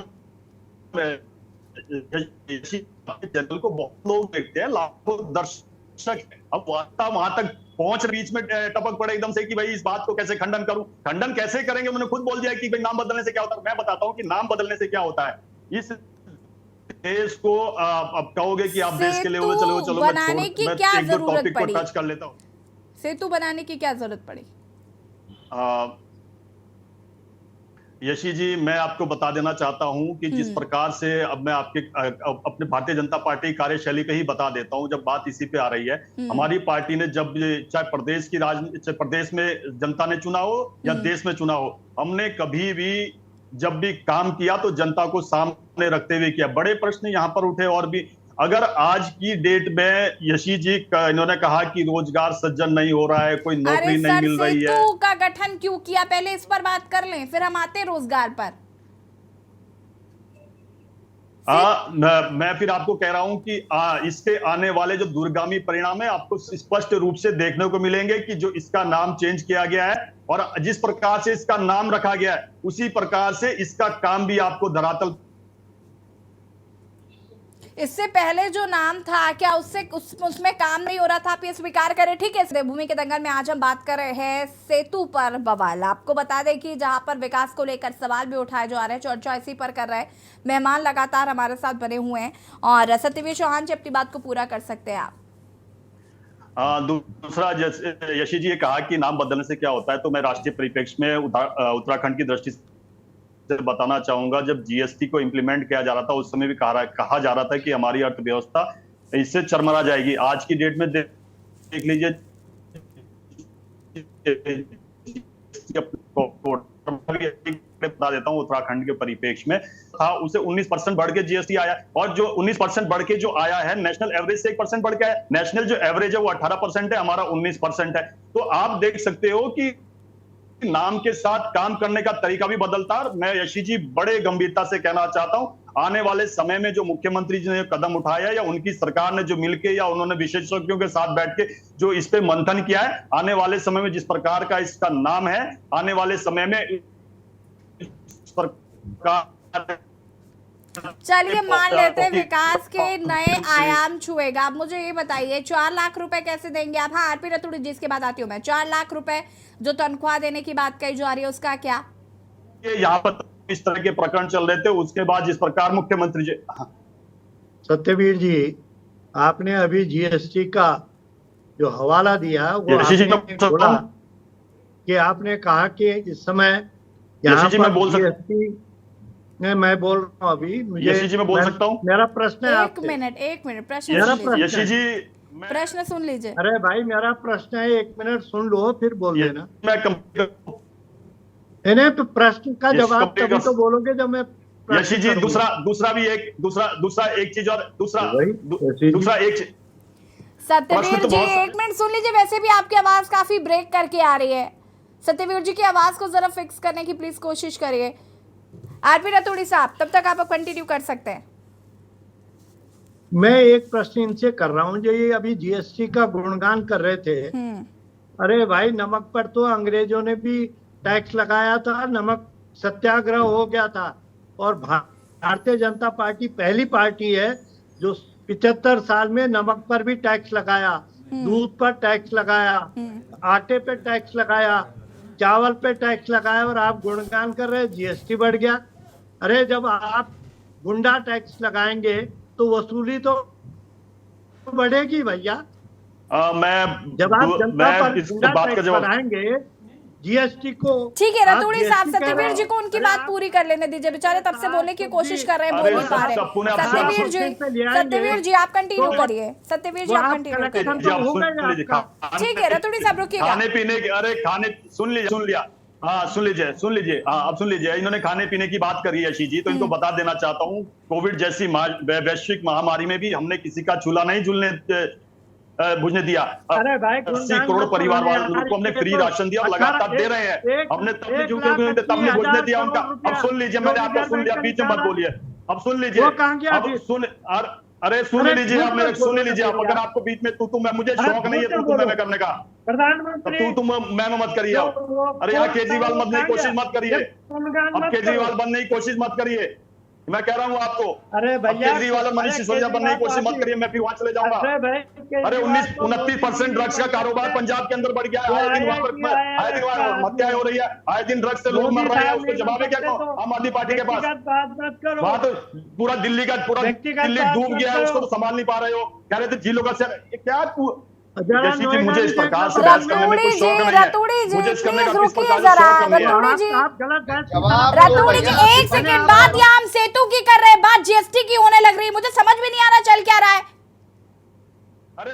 Speaker 8: चैनल को बहुत लोग देखते हैं, लाखों दर्शक, अब वहां तक पहुंच बीच में टपक पड़े एकदम से कि भाई इस बात को कैसे खंडन करूं। खंडन कैसे करेंगे, उन्होंने खुद बोल दिया कि भाई नाम बदलने से क्या होता है। मैं बताता हूं कि नाम बदलने से क्या होता है। इस देश को अब कहोगे कि आप देश के लिए चलो
Speaker 1: बनाने की क्या जरूरत पड़ी,
Speaker 8: टच कर लेता हूं।
Speaker 1: सेतु बनाने की क्या जरूरत पड़ी?
Speaker 8: यशी जी मैं आपको बता देना चाहता हूं कि जिस प्रकार से, अब मैं अपने भारतीय जनता पार्टी कार्यशैली पे ही बता देता हूं, जब बात इसी पे आ रही है, हमारी पार्टी ने जब चाहे प्रदेश में जनता ने चुना हो या देश में चुना हो, हमने कभी भी जब भी काम किया तो जनता को सामने रखते हुए किया। बड़े प्रश्न यहाँ पर उठे और भी, अगर आज की डेट में यशी जी इन्होंने कहा कि रोजगार सृजन नहीं हो रहा है, कोई नौकरी नहीं मिल रही है,
Speaker 1: सेतु का गठन क्यों किया, पहले इस पर बात कर लें, फिर हम आते रोजगार पर।
Speaker 8: मैं फिर आपको कह रहा हूं कि इसके आने वाले जो दूरगामी परिणाम है आपको स्पष्ट रूप से देखने को मिलेंगे कि जो इसका नाम चेंज किया गया है और जिस प्रकार से इसका नाम रखा गया है उसी प्रकार से इसका काम भी आपको धरातल।
Speaker 1: इससे पहले जो नाम था क्या उसमें काम नहीं हो रहा था, आप ये स्वीकार करें, ठीक है। भूमि के दंगल में आज हम बात कर रहे हैं सेतु पर बवाल। आपको बता दें कि जहां पर विकास को लेकर सवाल भी उठाए जा रहे हैं, चर्चा इसी पर कर रहे हैं, मेहमान लगातार हमारे साथ बने हुए हैं और सत्यवीर चौहान जी अपनी बात को पूरा कर सकते हैं आप।
Speaker 8: दूसरा यशी जी ने कहा कि नाम बदलने से क्या होता है, तो मैं राष्ट्रीय परिप्रेक्ष्य में उत्तराखंड की दृष्टि बताना चाहूंगा, जब जीएसटी को इंप्लीमेंट किया जा रहा था उस समय भी कहा जा रहा था कि हमारी अर्थव्यवस्था इससे चरमरा जाएगी। आज की डेट में देख लीजिए बता देता हूं, उत्तराखंड के परिप्रेक्ष्य में था उसे 19% बढ़ के जीएसटी आया और जो 19% बढ़ के जो आया है नेशनल एवरेज से 1% बढ़ के आया। नेशनल जो एवरेज है वो 18% है, हमारा 19% है। तो आप देख सकते हो कि नाम के साथ काम करने का तरीका भी बदलता है। मैं यशी जी बड़े गंभीरता से कहना चाहता हूं, आने वाले समय में जो मुख्यमंत्री जी ने कदम उठाया या उनकी सरकार ने जो मिलके या उन्होंने विशेषज्ञों के साथ बैठ के जो इस पे मंथन किया है, आने वाले समय में जिस प्रकार का इसका नाम है, आने वाले समय में सरकार,
Speaker 1: चलिए मान लेते हैं विकास के नए आयाम छुएगा। आप मुझे ये बताइए 4 लाख रुपए कैसे देंगे आप? हाँ, आरपी रतूड़ी जी, इसके बाद आती हूँ मैं। 4 लाख रुपए जो तनख्वाह देने की बात कही जा रही है, उसका क्या?
Speaker 8: यहाँ पर इस तरह के प्रकरण चल रहे थे, उसके बाद जिस प्रकार मुख्यमंत्री जी,
Speaker 7: सत्यवीर जी, आपने अभी जीएसटी का जो हवाला दिया वो आपने बोला कि आपने कहा कि इस समय यहाँ पर जीएसटी नहीं, मैं बोल रहा हूँ अभी, मुझे
Speaker 8: यशी जी मैं बोल सकता हूँ?
Speaker 7: मेरा प्रश्न है
Speaker 1: एक मिनट
Speaker 8: यशी जी
Speaker 1: प्रश्न सुन लीजिए।
Speaker 7: अरे भाई, मेरा प्रश्न है, 1 मिनट सुन लो फिर बोल देना।
Speaker 8: मैं
Speaker 7: प्रश्न का जवाब तभी तो बोलोगे जब मैं।
Speaker 8: यशी जी दूसरा एक चीज और दूसरा एक चीज।
Speaker 1: सत्यवीर जी 1 मिनट सुन लीजिए। वैसे भी आपकी आवाज काफी ब्रेक करके आ रही है। सत्यवीर जी की आवाज को जरा फिक्स करने की प्लीज कोशिश करिए। आरपी रतूड़ी साहब, तब तक आप कंटिन्यू कर सकते हैं।
Speaker 7: मैं एक प्रश्न इनसे कर रहा हूँ, जो ये अभी जीएसटी का गुणगान कर रहे थे। अरे भाई, नमक पर तो अंग्रेजों ने भी टैक्स लगाया था, नमक सत्याग्रह हो गया था, और भारतीय जनता पार्टी पहली पार्टी है जो 75 साल में नमक पर भी टैक्स लगाया, दूध पर टैक्स लगाया, आटे पे टैक्स लगाया, चावल पे टैक्स लगाया, और आप गुणगान कर रहे हैं जीएसटी बढ़ गया। अरे जब आप गुंडा टैक्स लगाएंगे तो वसूली तो बढ़ेगी भैया।
Speaker 8: जब आप जनता पर गुंडा टैक्स
Speaker 7: बढ़ाएंगे जीएसटी को।
Speaker 1: ठीक है रतूड़ी साहब, सत्यवीर जी को उनकी बात पूरी कर लेने दीजिए, बेचारे तब से बोलने की कोशिश कर रहे हैं, बोल नहीं पा रहे। सत्यवीर जी आप कंटिन्यू करिए। सत्यवीर जी आप कंटिन्यू करिए। ठीक है रतूड़ी साहब रुकिएगा।
Speaker 8: खाने पीने, अरे सुन लिया, हाँ सुन लीजिए, हाँ अब सुन लीजिए। इन्होंने खाने पीने की बात करी है यशी जी, तो इनको बता देना चाहता हूँ, कोविड जैसी वैश्विक महामारी में भी हमने किसी का चूल्हा नहीं बुझने दिया। 80 करोड़ परिवार वालों को हमने फ्री राशन दिया, लगातार दे रहे हैं। हमने तब ने बुझने दिया उनका। अब सुन लीजिए, मैंने आपको सुन लिया, बीच में मत बोलिए। अब सुन लीजिए, अरे सुन लीजिए, आप मेरे सुन लीजिए। आप अगर आपको बीच में तू मैं, मुझे शौक नहीं है तू मैं करने का,
Speaker 7: प्रधानमंत्री
Speaker 8: तू मैं मत करिए। अरे यहाँ केजरीवाल बनने की कोशिश मत करिए, अब केजरीवाल बनने की कोशिश मत करिए, मैं कह रहा हूँ आपको।
Speaker 7: अरे भैया,
Speaker 8: केजरीवाल और मनीष सिसोदिया बनने की कोशिश मत करिए, मैं फिर वहां चले जाऊंगा। अरे 29% ड्रग्स का कारोबार पंजाब के अंदर बढ़ गया है। आए दिन वहां हत्याएं हो रही है, आए दिन ड्रग्स से लोग मर रहे हैं। उसको जवाब है क्या आम आदमी पार्टी के पास? वहां तो पूरा दिल्ली डूब गया है, उसको तो संभाल नहीं पा रहे हो। कह रहे थे झीलों का क्या मुझे इस प्रकार से बहस करने में कुछ शौक नहीं है। मुझे इस करने का किस प्रकार से शौक नहीं है।
Speaker 1: रतूड़ी जी 1 सेकंड बाद यहाँ हम सेतु की कर रहे हैं, बात जीएसटी की होने लग रही है। मुझे समझ में नहीं आ रहा चल क्या रहा है।
Speaker 8: अरे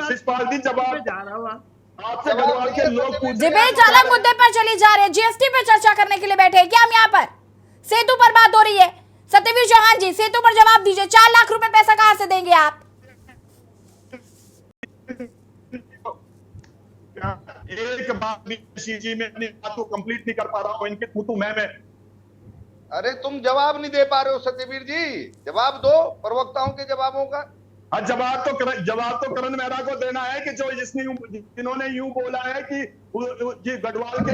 Speaker 8: शिषपाल जी, जब आपसे गढ़वाल के लोग
Speaker 1: डिबेट अलग मुद्दे पर चली जा रही है, जीएसटी पे चर्चा करने के लिए बैठे हैं क्या हम यहाँ पर? सेतु पर बात हो रही है। सत्यवीर चौहान जी, सेतु पर जवाब दीजिए। 4 लाख रुपए पैसा कहाँ से देंगे आप?
Speaker 8: एक बात भी जी मैं अपनी बात को कंप्लीट नहीं कर पा रहा हूँ, इनके तू मैं
Speaker 5: अरे तुम जवाब नहीं दे पा रहे हो सत्यवीर जी, जवाब दो प्रवक्ताओं के जवाबों का।
Speaker 8: जवाब तो करण मेहरा को देना है कि जिन्होंने यूं बोला है कि गढ़वाल के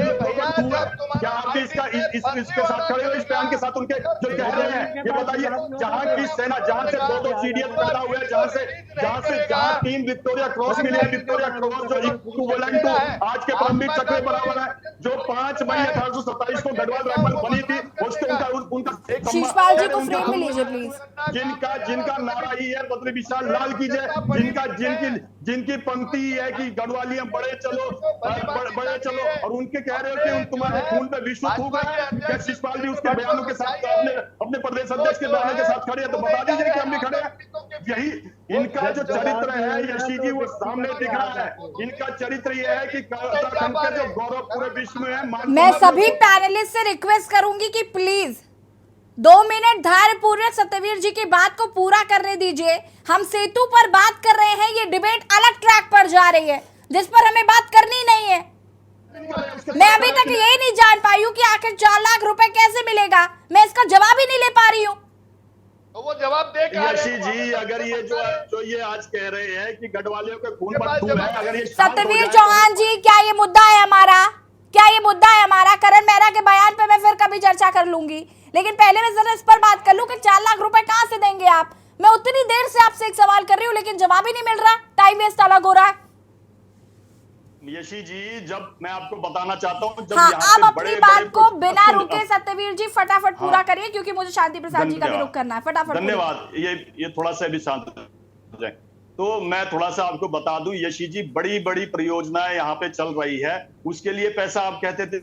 Speaker 8: क्या आप इसके साथ खड़े हो, इस बयान के साथ उनके जो कह रहे हैं? ये बताइए, जहां की सेना, जहां से 2 सीडीएस पैदा हुए, जहां 3 विक्टोरिया क्रॉस मिले, विक्टोरिया क्रॉस जो इक्विवेलेंट टू आज के परमवीर चक्र बराबर है, जो 5 मई 1827 को गढ़वाल राइफल बनी थी, उसको उनका
Speaker 1: शिषपाल जी को फ्रेम में लीजिए प्लीज।
Speaker 8: जिनका नारा ही है बद्री विशाल लाल की जय, जिनकी पंक्ति है कि गढ़वालियां बड़े चलो, और उनके कह रहे हो कि तुम्हारे खून पे विश्व थूक गया। क्या शिषपाल जी उसके बयानों के साथ अपने प्रदेश अध्यक्ष के बयानों के साथ खड़े हैं? तो बता दीजिए कि हम भी खड़े हैं। यही इनका जो चरित्र है यशी जी, वो सामने दिख रहा है। इनका चरित्र यह है कि उत्तराखंड का जो गौरव पूरे विश्व में है।
Speaker 1: मैं सभी पैनलिस्ट से रिक्वेस्ट करूंगी कि प्लीज 2 मिनट धैर्यपूर्वक सत्यवीर जी की बात को पूरा करने दीजिए। हम सेतु पर बात कर रहे हैं, ये डिबेट अलग ट्रैक पर जा रही है जिस पर हमें बात करनी नहीं है। मैं अभी तक यही नहीं जान पाई हूँ कि आखिर 4 लाख रुपए कैसे मिलेगा। मैं इसका जवाब ही नहीं ले पा रही हूँ।
Speaker 5: तो वो जवाब दे के
Speaker 8: यशी जी, अगर ये जो ये आज कह रहे हैं कि गढ़वालियों के खून पर खून है, अगर ये
Speaker 1: सत्यवीर चौहान जी, क्या ये मुद्दा है हमारा? क्या ये मुद्दा है हमारा? करण मेहरा के बयान पे मैं फिर कभी चर्चा कर लूंगी, लेकिन पहले मैं जरा इस पर बात कर लूं कि 4 लाख रुपए कहां से देंगे आप? मैं उतनी देर से आपसे एक सवाल कर रही हूँ, लेकिन जवाब ही नहीं मिल रहा, टाइम वेस्ट अलग हो रहा है।
Speaker 8: यशी जी, जब मैं आपको बताना चाहता हूँ, जब
Speaker 1: हाँ,
Speaker 8: यहाँ
Speaker 1: आप
Speaker 8: पे
Speaker 1: अपनी बात को बिना रुके
Speaker 8: हाँ,
Speaker 1: सत्यवीर जी फटाफट पूरा करिए, क्योंकि मुझे शांति प्रसाद जी का भी रुख करना है। फटाफट
Speaker 8: धन्यवाद। ये थोड़ा सा भी शांत हो जाए तो मैं थोड़ा सा आपको बता दूं, यशी जी, बड़ी बड़ी परियोजनाएं यहाँ पे चल रही है, उसके लिए पैसा आप कहते थे,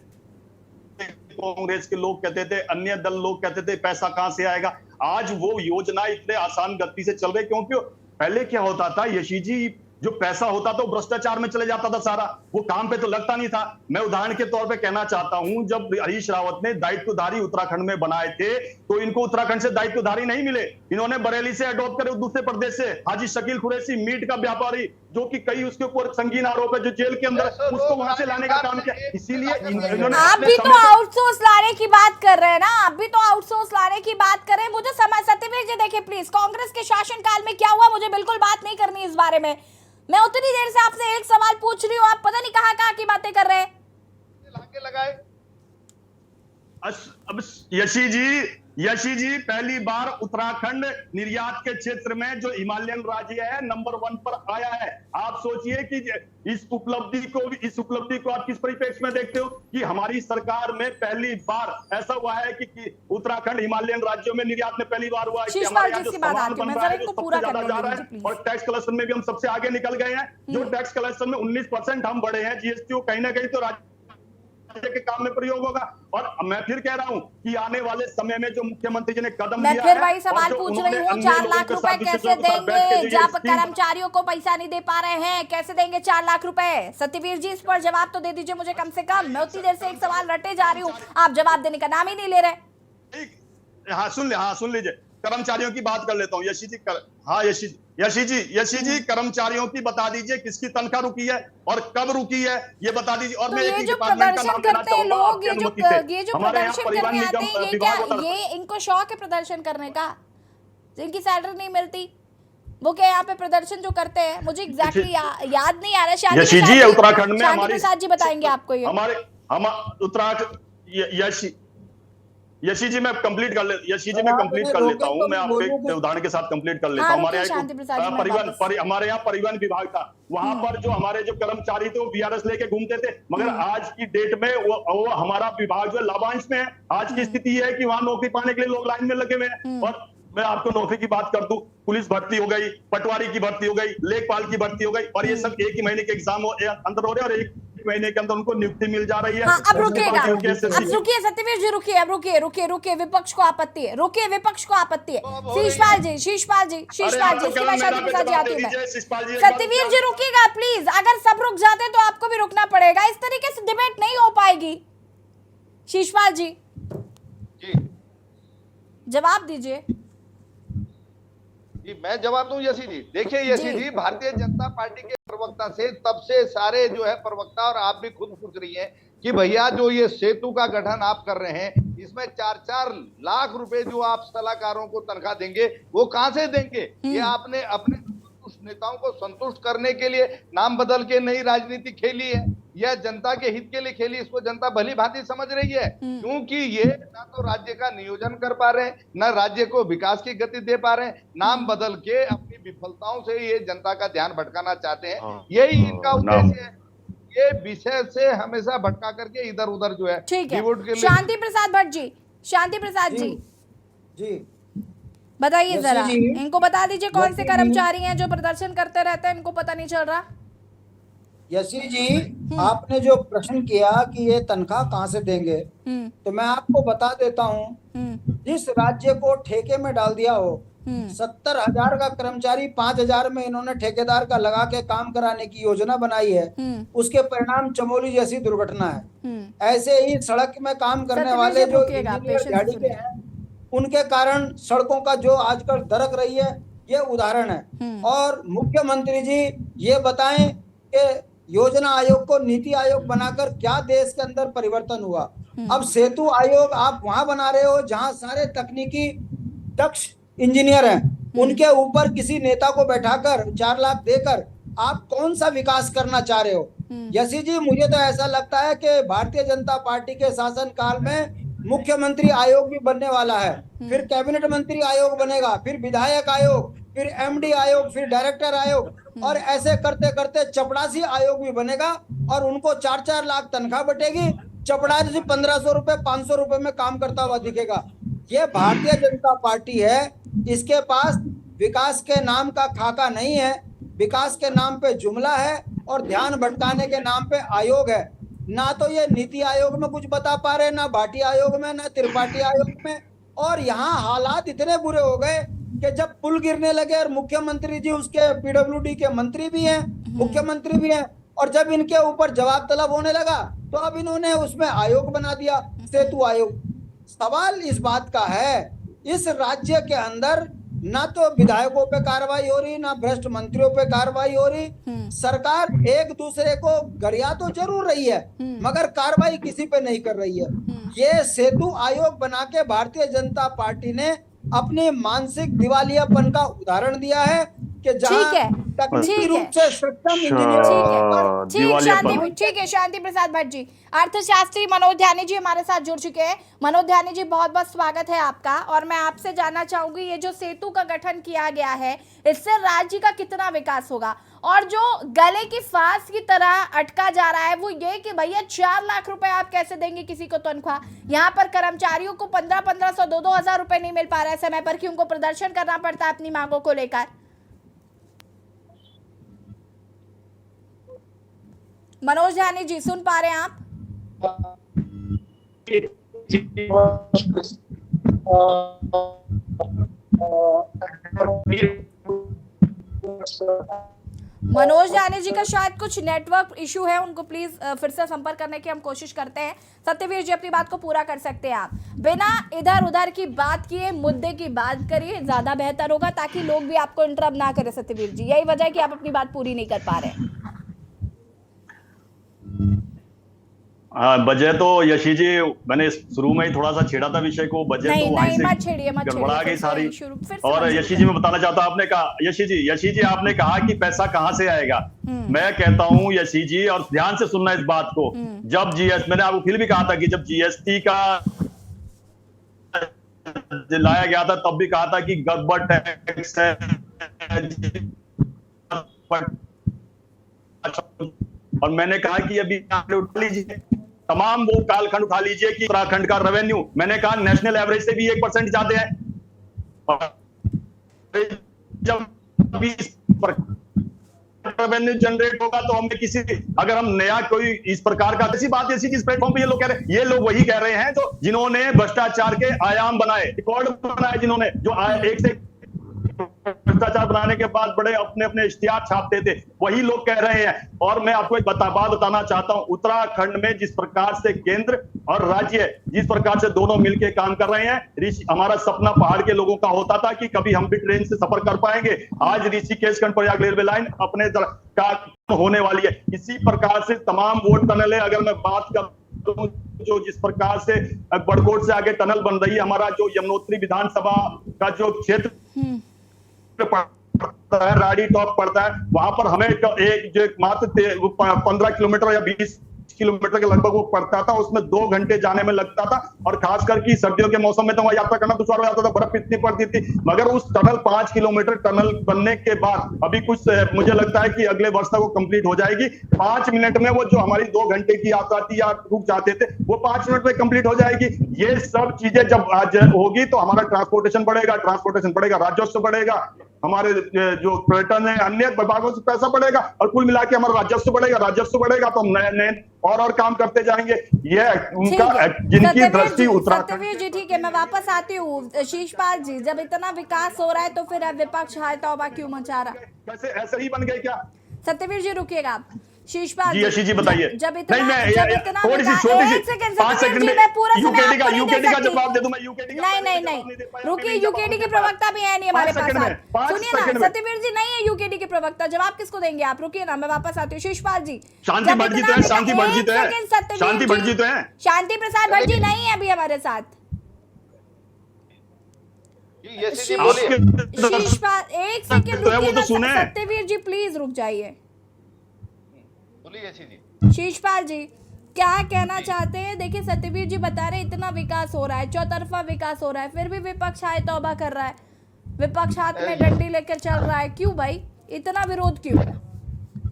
Speaker 8: कांग्रेस के लोग कहते थे, अन्य दल लोग कहते थे पैसा कहां से आएगा। आज वो योजना इतने आसान गति से चल रही, क्योंकि पहले क्या होता था यशी जी, जो पैसा होता था वो भ्रष्टाचार में चले जाता था सारा, वो काम पे तो लगता नहीं था। मैं उदाहरण के तौर पे कहना चाहता हूं, जब हरीश रावत ने दायित्वधारी उत्तराखंड में बनाए थे तो इनको उत्तराखंड से दायित्वधारी नहीं मिले, इन्होंने बरेली से अडॉप्ट करे दूसरे प्रदेश से। हाजी शकील कुरैशी, मीट का व्यापारी, जो कि कई उसके ऊपर संगीन आरोप है, जो जेल के अंदर, उसको वहां से लाने का काम किया। इसीलिए इन्होंने
Speaker 1: आप भी तो आउटसोर्स लाने की बात कर रहे हैं ना, आप भी तो आउटसोर्स लाने की बात कर रहे हैं। मुझे समझ, सत्यवीर जी देखिए प्लीज, कांग्रेस के शासनकाल में क्या हुआ मुझे बिल्कुल बात नहीं करनी इस बारे में। मैं उतनी देर से आपसे एक सवाल पूछ रही हूँ, आप पता नहीं कहाँ की बातें कर रहे हैं।
Speaker 8: अब यशी जी, पहली बार उत्तराखंड निर्यात के क्षेत्र में जो हिमालयन राज्य है नंबर 1 पर आया है। आप सोचिए कि इस उपलब्धि को आप किस परिप्रेक्ष्य में देखते हो कि हमारी सरकार में पहली बार ऐसा हुआ है कि उत्तराखंड हिमालयन राज्यों में निर्यात में पहली बार हुआ है कि हमारे यहाँ जो सामान बन रहा है, जो सबसे ज्यादा जा रहा है, और टैक्स कलेक्शन में भी हम सबसे आगे निकल गए हैं। जो टैक्स कलेक्शन में 19% हम बढ़े हैं, जीएसटी कहीं ना कहीं तो राज्य के काम में प्रयोग होगा। और मैं फिर कह रहा हूं कि आने वाले समय में जो मुख्यमंत्री जी ने कदम लिया है,
Speaker 1: मैं फिर वही सवाल पूछ रही हूँ, 4 लाख रुपए कैसे देंगे जब कर्मचारियों को पैसा नहीं दे पा रहे हैं? कैसे देंगे 4 लाख रुपए? सत्यवीर जी, इस पर जवाब तो दे दीजिए मुझे कम से कम। मैं उतनी देर से एक सवाल रटे जा रही हूँ, आप जवाब देने का नाम ही नहीं ले रहे।
Speaker 8: हाँ सुन लीजिए, कर्मचारियों की बात कर लेता हूँ। यशी जी, कर्मचारियों की बता दीजिए किसकी तनख्वाह रुकी है और कब रुकी है, ये बता दीजिए। और
Speaker 1: तो
Speaker 8: मैं
Speaker 1: ये जो प्रदर्शन करते हैं लोग, ये जो प्रदर्शन करने आते हैं, ये क्या, ये इनको शौक है प्रदर्शन करने का? जिनकी सैलरी नहीं मिलती वो क्या यहाँ पे प्रदर्शन जो करते हैं? मुझे एग्जैक्टली याद नहीं आ रहा।
Speaker 8: यशी जी, उत्तराखंड में
Speaker 1: शांति प्रसाद जी बताएंगे आपको ये।
Speaker 8: हम उत्तराखंड यशी जी मैं कंप्लीट कर लेता हूँ। मैं आपको एक उदाहरण के साथ कंप्लीट कर लेता हूँ। हमारे यहाँ परिवहन विभाग था, वहां पर जो हमारे जो कर्मचारी थे वो वीआरएस लेके घूमते थे, मगर आज की डेट में वो हमारा विभाग जो है लाभांश में है। आज की स्थिति है कि वहां नौकरी पाने के लिए लोग लाइन में लगे हुए हैं। और मैं आपको नौकरी की बात कर दूं, पुलिस भर्ती हो गई, पटवारी की भर्ती हो गई, लेखपाल की भर्ती हो गई, और ये सब एक ही महीने के एग्जाम अंदर हो रहे हैं और एक महीने के अंदर उनको नियुक्ति मिल जा रही है।
Speaker 1: हाँ, अब रुकिएगा, अब रुकिए सत्यवीर जी, रुकिए, अब रुकिए, विपक्ष को आपत्ति है, विपक्ष को आपत्ति है। शीशपाल जी, इसके बाद शांति प्रसाद जी आती है। सत्यवीर जी रुकिएगा प्लीज, अगर सब रुक जाते हैं तो आपको भी रुकना पड़ेगा, इस तरीके से डिबेट नहीं हो पाएगी। शीशपाल जी जवाब दीजिए।
Speaker 5: जी मैं जवाब दूं यशी जी। देखिए यशी जी, भारतीय जनता पार्टी के प्रवक्ता से तब से सारे जो है प्रवक्ता और आप भी खुद पूछ रही हैं कि भैया जो ये सेतु का गठन आप कर रहे हैं, इसमें 4-4 लाख रुपए जो आप सलाहकारों को तनख्वाह देंगे वो कहां से देंगे? ये आपने अपने नेताओं को संतुष्ट करने के लिए नाम बदल के नई राजनीति खेली है, यह जनता के हित के लिए खेली, इसको जनता भली भांति समझ रही है। क्योंकि ये ना तो राज्य का नियोजन कर पा रहे हैं, ना राज्य को विकास की गति दे पा रहे हैं, नाम बदल के अपनी विफलताओं से ये जनता का ध्यान भटकाना चाहते हैं। यही इनका उद्देश्य है, ये विषय से हमेशा भटका करके इधर उधर जो है।
Speaker 1: ठीक है, शांति प्रसाद भट्ट जी बताइए जरा, इनको बता दीजिए कौन से कर्मचारी हैं जो प्रदर्शन करते रहते हैं, इनको पता नहीं चल रहा।
Speaker 6: यशी जी, आपने जो प्रश्न किया कि ये तनख्वाह कहाँ से देंगे, तो मैं आपको बता देता हूँ, जिस राज्य को ठेके में डाल दिया हो, 70,000 का कर्मचारी 5,000 में इन्होंने ठेकेदार का लगा के काम कराने की योजना बनाई है, उसके परिणाम चमोली जैसी दुर्घटना है। ऐसे ही सड़क में काम करने वाले जो इंजीनियर झाड़ी के हैं, उनके कारण सड़कों का जो आजकल दरक रही है, ये उदाहरण है। और मुख्यमंत्री जी ये बताएं कि योजना आयोग को नीति आयोग बनाकर क्या देश के अंदर परिवर्तन हुआ। अब सेतु आयोग आप वहां बना रहे हो जहां सारे तकनीकी दक्ष इंजीनियर हैं, उनके ऊपर किसी नेता को बैठाकर 4 लाख देकर आप कौन सा विकास करना चाह रहे हो? यशी जी, मुझे तो ऐसा लगता है कि भारतीय जनता पार्टी के शासन काल में मुख्यमंत्री आयोग भी बनने वाला है, फिर कैबिनेट मंत्री आयोग बनेगा, फिर विधायक आयोग, फिर एमडी आयोग, फिर डायरेक्टर आयोग, और ऐसे करते करते चपड़ासी आयोग भी बनेगा और उनको 4-4 लाख तनख्वाह बटेगी। चपड़ासी 1500 रुपए 500 रुपए में काम करता हुआ दिखेगा। ये भारतीय जनता पार्टी है, इसके पास विकास के नाम का खाका नहीं है, विकास के नाम पे जुमला है और ध्यान भटकाने के नाम पे आयोग है। ना तो ये नीति आयोग में कुछ बता पा रहे, ना भाटी आयोग में, ना त्रिपाठी आयोग में। और यहाँ हालात इतने बुरे हो गए कि जब पुल गिरने लगे और मुख्यमंत्री जी उसके पीडब्ल्यूडी के मंत्री भी हैं, मुख्यमंत्री भी हैं, और जब इनके ऊपर जवाब तलब होने लगा तो अब इन्होंने उसमें आयोग बना दिया, सेतु आयोग। सवाल इस बात का है, इस राज्य के अंदर ना तो विधायकों पे कार्रवाई हो रही, ना भ्रष्ट मंत्रियों पे कार्रवाई हो रही। सरकार एक दूसरे को गरिया तो जरूर रही है मगर कार्रवाई किसी पे नहीं कर रही है। ये सेतु आयोग बना के भारतीय जनता पार्टी ने अपने मानसिक दिवालियापन का उदाहरण दिया है कि जहां तकनीकी रूप से सक्षम इंजीनियर।
Speaker 1: ठीक है शांति प्रसाद भट्ट जी। अर्थशास्त्री मनोज ध्यानी जी हमारे साथ जुड़ चुके हैं। मनोज ध्यानी जी, बहुत बहुत स्वागत है आपका। और मैं आपसे जानना चाहूंगी, ये जो सेतु का गठन किया गया है, इससे राज्य का कितना विकास होगा? और जो गले की फांस की तरह अटका जा रहा है वो ये कि भैया 4 लाख रुपए आप कैसे देंगे किसी को तनख्वाह? यहाँ पर कर्मचारियों को 1500 2-2 हजार रुपए नहीं मिल पा रहा है समय पर, कि उनको प्रदर्शन करना पड़ता है अपनी मांगों को लेकर। मनोज ध्यानी जी, सुन पा रहे हैं आप? मनोज ध्यानी जी का शायद कुछ नेटवर्क इशू है, उनको प्लीज फिर से संपर्क करने की हम कोशिश करते हैं। सत्यवीर जी, अपनी बात को पूरा कर सकते हैं आप, बिना इधर उधर की बात किए मुद्दे की बात करिए, ज्यादा बेहतर होगा, ताकि लोग भी आपको इंटरप्ट ना करें। सत्यवीर जी, यही वजह है कि आप अपनी बात पूरी नहीं कर पा रहे हैं।
Speaker 8: हाँ, वजह तो यशी जी मैंने शुरू में ही थोड़ा सा छेड़ा था विषय को, वजह तो वहां से गड़बड़ा गई सारी। और यशी जी मैं बताना चाहता हूं, आपने कहा यशी जी आपने कहा कि पैसा कहां से आएगा। मैं कहता हूं यशी जी, और ध्यान से सुनना इस बात को, जब मैंने आपको फिर भी कहा था कि जब जीएसटी का लाया गया था तब भी कहा था कि गब्बर टैक्स है, और मैंने कहा कि अभी उठा लीजिए तमाम वो कालखंड उठा लीजिए कि उत्तराखंड का रेवेन्यू, मैंने कहा नेशनल एवरेज से भी 1% ज्यादा है। जब रेवेन्यू जनरेट होगा तो हमें किसी, अगर हम नया कोई इस प्रकार का ऐसी बात, ऐसी चीज प्लेटफॉर्म पे ये लोग कह रहे हैं, ये लोग वही कह रहे हैं जो जिन्होंने भ्रष्टाचार के आयाम बनाए, रिकॉर्ड बनाए, जिन्होंने जो एक से भ्रष्टाचार बनाने के बाद बड़े अपने अपने इश्तिहार छापते थे, वही लोग कह रहे हैं। और मैं आपको एक बात बताना चाहता हूं, उत्तराखंड में जिस प्रकार से केंद्र और राज्य जिस प्रकार से दोनों मिलकर काम कर रहे हैं, हमारा सपना पहाड़ के लोगों का होता था कि कभी हम भी ट्रेन से सफर कर पाएंगे। आज ऋषिकेश प्रयाग रेलवे लाइन अपने का होने वाली है। इसी प्रकार से तमाम वो टनल है, अगर मैं बात करूं जो जिस प्रकार से बड़कोट से आगे टनल बन रही है, हमारा जो यमुनोत्री विधानसभा का जो क्षेत्र पड़ता है, राडी टॉप पड़ता है, वहां पर हमें एक जो मात्र 15 किलोमीटर या 20 किलोमीटर के लगभग वो पड़ता था, उसमें 2 घंटे जाने में लगता था। और खासकर की सर्दियों के मौसम में तो वहां यात्रा करना दुश्वार हो जाता था, बर्फ इतनी पड़ती थी। मगर उस टनल 5 किलोमीटर टनल बनने के बाद अभी कुछ मुझे लगता है कि अगले वर्ष तक वो कंप्लीट हो जाएगी। 5 मिनट में वो जो हमारी 2 घंटे की यात्रा थी या रुक जाते थे, वो 5 मिनट में कंप्लीट हो जाएगी। ये सब चीजें जब आज होगी तो हमारा ट्रांसपोर्टेशन बढ़ेगा, राजस्व बढ़ेगा, हमारे जो पर्यटन है, अन्य विभागों से पैसा बढ़ेगा, और कुल मिला के हमारा राजस्व बढ़ेगा तो हम नए और काम करते जाएंगे। ये उनका जिनकी दृष्टि उत्तराखंड।
Speaker 1: सत्यवीर जी, ठीक है, मैं वापस आती हूँ। शीशपाल जी, जब इतना विकास हो रहा है तो फिर विपक्ष हाय तौबा क्यों मचा रहा?
Speaker 8: कैसे ऐसे ही बन गए क्या?
Speaker 1: सत्यवीर जी रुकिएगा आप। शीशपाल
Speaker 8: जी, यशी जी बताइए।
Speaker 1: जब इतना
Speaker 8: थोड़ी सी छोटी सी 5 सेकंड में
Speaker 1: मैं पूरा
Speaker 8: यूकेडी का जवाब दे दूं मैं। यूकेडी का
Speaker 1: नहीं रुकिए, यूकेडी के प्रवक्ता भी है नहीं हमारे पास। सुनिए ना सत्यवीर जी, नहीं है यूकेडी के प्रवक्ता, जवाब किसको देंगे आप? रुकिए ना, मैं वापस आती हूँ। शीशपाल जी,
Speaker 8: शांति भट्ट जी तो है, शांति भट्ट जी तो है,
Speaker 1: शांति प्रसाद भट्ट जी नहीं है अभी हमारे साथ।
Speaker 5: ये चीज़ बोलिए।
Speaker 1: शीशपाल एक सेकंड
Speaker 8: तो है, वो
Speaker 1: रुकिए
Speaker 8: तो
Speaker 1: ना,
Speaker 8: सुने।
Speaker 1: सत्यवीर जी प्लीज रुक जाइए।
Speaker 5: बोलिए जी।
Speaker 1: शीशपाल जी क्या कहना चाहते हैं? देखिए सत्यवीर जी बता रहे इतना विकास हो रहा है, चौतरफा विकास हो रहा है, फिर भी विपक्ष आए तौबा कर रहा है, विपक्ष हाथ में डंडी लेकर चल रहा है। क्यों भाई, इतना विरोध क्यों?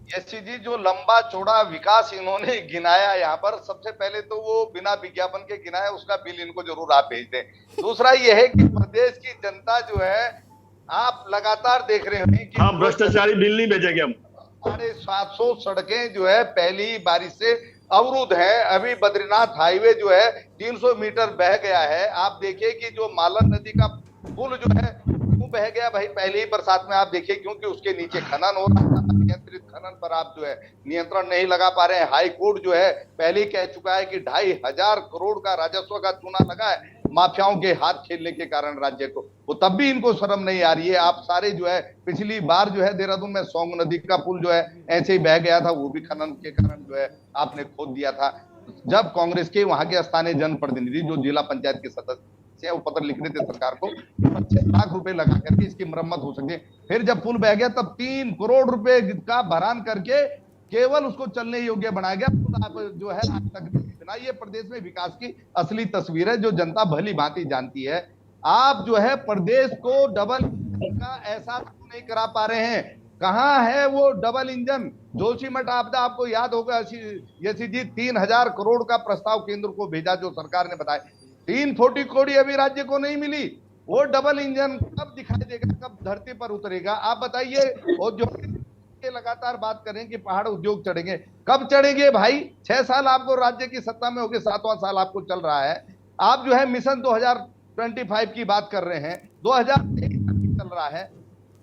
Speaker 5: यशी जी, जो लंबा चौड़ा विकास इन्होंने गिनाया यहाँ पर, सबसे पहले तो वो बिना विज्ञापन के गिनाया, उसका बिल इनको जरूर आप भेज दें। दूसरा ये है कि प्रदेश की जनता जो है, आप लगातार देख रहे हैं कि
Speaker 8: हाँ, भ्रष्टाचारी बिल नहीं भेजेंगे हम।
Speaker 5: 750 सड़कें जो है पहली बारिश से अवरुद्ध है। अभी बद्रीनाथ हाईवे जो है 300 मीटर बह गया है। आप देखिए कि जो मालन नदी का पुल जो है वो बह गया भाई पहली ही बरसात में। आप देखिए क्योंकि उसके नीचे खनन हो रहा था, नियंत्रित खनन पर आप जो है नियंत्रण नहीं लगा पा रहे हैं। हाई कोर्ट जो है पहले ही कह चुका है कि 2,500 करोड़ का राजस्व का चूना लगा है माफियाओं के हाथ खेलने के कारण राज्य को। वो तब भी इनको शर्म नहीं आ रही है। आप सारे जो है पिछली बार जो है देहरादून में सोंग नदी का पुल जो है ऐसे ही बह गया था, वो भी खनन के कारण जो है आपने खोद दिया था। जब कांग्रेस के वहां के स्थानीय जनप्रतिनिधि जो जिला पंचायत के सदस्य वो पत्र लिख रहे थे सरकार को 25 लाख रुपए लगा करके इसकी मरम्मत हो सके, फिर जब पुल बह गया तब 3 करोड़ रुपए का भरान करके केवल उसको चलने योग्य बनाया गया। आप जो है आज तक इतना, ये प्रदेश में विकास की असली तस्वीर है जो जनता भली भांति जानती है। आप जो है प्रदेश को डबल का एहसास नहीं करा पा रहे हैं। कहां है वो डबल इंजन? जोशीमठ आपदा आपको याद होगा यशी जी, 3,000 करोड़ का प्रस्ताव केंद्र को भेजा जो सरकार ने बताया, 340 करोड़ अभी राज्य को नहीं मिली। वो डबल इंजन कब दिखाई देगा, कब धरती पर उतरेगा? आप बताइए। और जो लगातार बात करें कि पहाड़ उद्योग चढ़ेंगे, कब चढ़ेंगे भाई? 6 साल आपको राज्य की सत्ता में हो गए, 7वां साल आपको चल रहा है। आप जो है मिशन 2025 की बात कर रहे हैं, 2023 चल रहा है।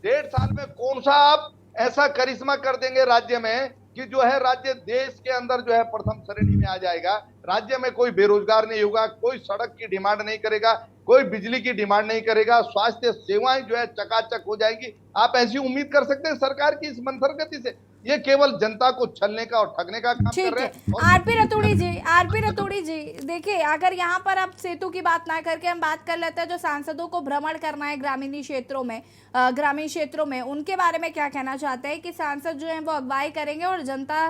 Speaker 5: 1.5 साल में कौन सा आप ऐसा करिश्मा कर देंगे राज्य में कि जो है राज्य देश के अंदर जो है प्रथम श्रेणी में आ जाएगा? राज्य में कोई बेरोजगार नहीं होगा, कोई सड़क की डिमांड नहीं करेगा, कोई बिजली की डिमांड नहीं करेगा, स्वास्थ्य सेवाएं जो है चकाचक हो जाएंगी। आप ऐसी उम्मीद कर सकते हैं सरकार की इस मंथर गति से? ये केवल जनता को छलने का और ठगने का काम कर रहे हैं।
Speaker 1: आरपी रतूड़ी जी देखिए, अगर यहाँ पर अब सेतु की बात ना करके हम बात कर लेते हैं जो सांसदों को भ्रमण करना है ग्रामीण क्षेत्रों में, उनके बारे में क्या कहना चाहते हैं कि सांसद जो है वो अगुवाई करेंगे और जनता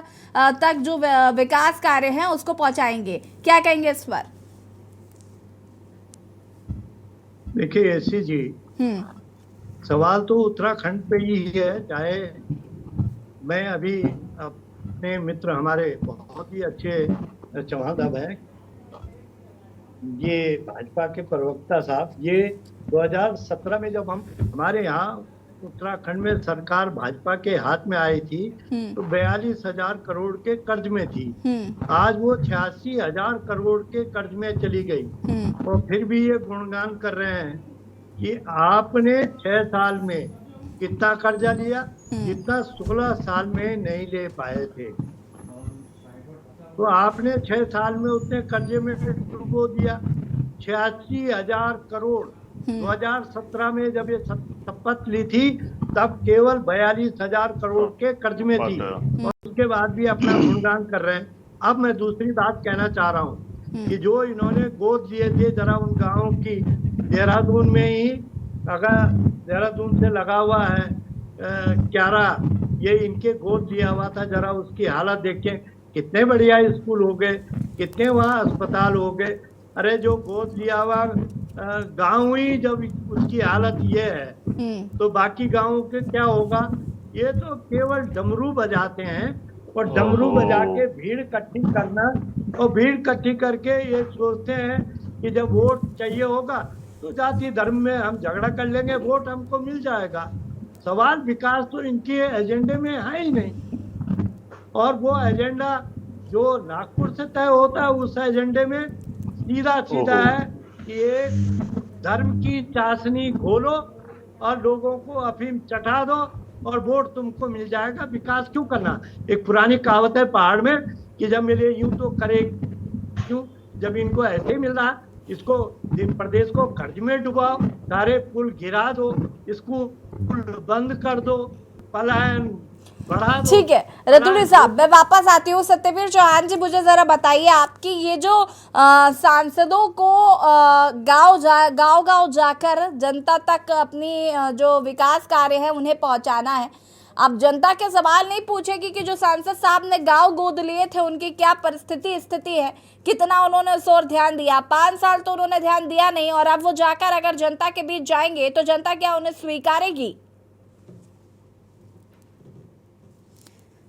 Speaker 1: तक जो विकास कार्य हैं उसको पहुंचाएंगे, क्या कहेंगे इस पर?
Speaker 7: देखिए ऐसी जी, सवाल तो उत्तराखंड पे ही है। चाहे मैं अभी अपने मित्र हमारे बहुत ही अच्छे चौहान साहब हैं, ये भाजपा के प्रवक्ता साहब, ये 2017 में जब हमारे यहाँ उत्तराखंड में सरकार भाजपा के हाथ में आई थी तो 42,000 करोड़ के कर्ज में थी। आज वो 86,000 करोड़ के कर्ज में चली गई और फिर भी ये गुणगान कर रहे हैं कि आपने 6 साल में कितना कर्जा लिया, जितना 16 साल में नहीं ले पाए थे। तो आपने 6 साल में उतने कर्जे में डुबो दिया। 86,000 करोड़ 2017 में जब ये शपथ ली थी तब केवल 42,000 करोड़ के कर्ज में थी और उसके बाद भी अपना गुणगान कर रहे हैं। अब मैं दूसरी बात कहना चाह रहा हूँ कि जो इन्होंने गोद लिए थे जरा उन गाँवों की, देहरादून में ही, अगर देहरादून से लगा हुआ है क्यारा, ये इनके गोद लिया हुआ था, जरा उसकी हालत देखें, कितने बढ़िया स्कूल हो गए, कितने वहाँ अस्पताल हो गए। अरे जो गोद लिया हुआ गांव ही जब उसकी हालत ये है तो बाकी गांवों के क्या होगा? ये तो केवल डमरू बजाते हैं और डमरू बजा के भीड़ इकट्ठी करना, और भीड़ इकट्ठी करके ये सोचते हैं कि जब वोट चाहिए होगा तो जाति धर्म में हम झगड़ा कर लेंगे, वोट हमको मिल जाएगा। सवाल विकास तो इनके एजेंडे में है ही नहीं, और वो एजेंडा जो नागपुर से तय होता है उस एजेंडे में सीधा है कि एक धर्म की चाशनी खोलो और लोगों को अफीम चटा दो और वोट तुमको मिल जाएगा। विकास क्यों करना? एक पुरानी कहावत है पहाड़ में कि जब मिले यूं तो करे क्यों, जब इनको ऐसे ही मिल रहा, इसको प्रदेश को कर्ज में डुबाओ, सारे पुल गिरा दो, इसको पुल बंद कर दो, पलायन बढ़ा दो।
Speaker 1: ठीक है रतुड़ी साहब, मैं वापस आती हूँ। सत्यवीर चौहान जी, मुझे जरा बताइए, आपकी ये जो सांसदों को गांव जाकर जनता तक अपनी जो विकास कार्य है उन्हें पहुंचाना है। अब जनता के सवाल नहीं पूछेगी कि जो सांसद साहब ने गांव गोद लिए थे उनकी क्या स्थिति है, कितना उन्होंने उस ओर ध्यान दिया। 5 साल तो उन्होंने ध्यान दिया नहीं, और अब वो जाकर अगर जनता के बीच जाएंगे तो जनता क्या उन्हें स्वीकारेगी?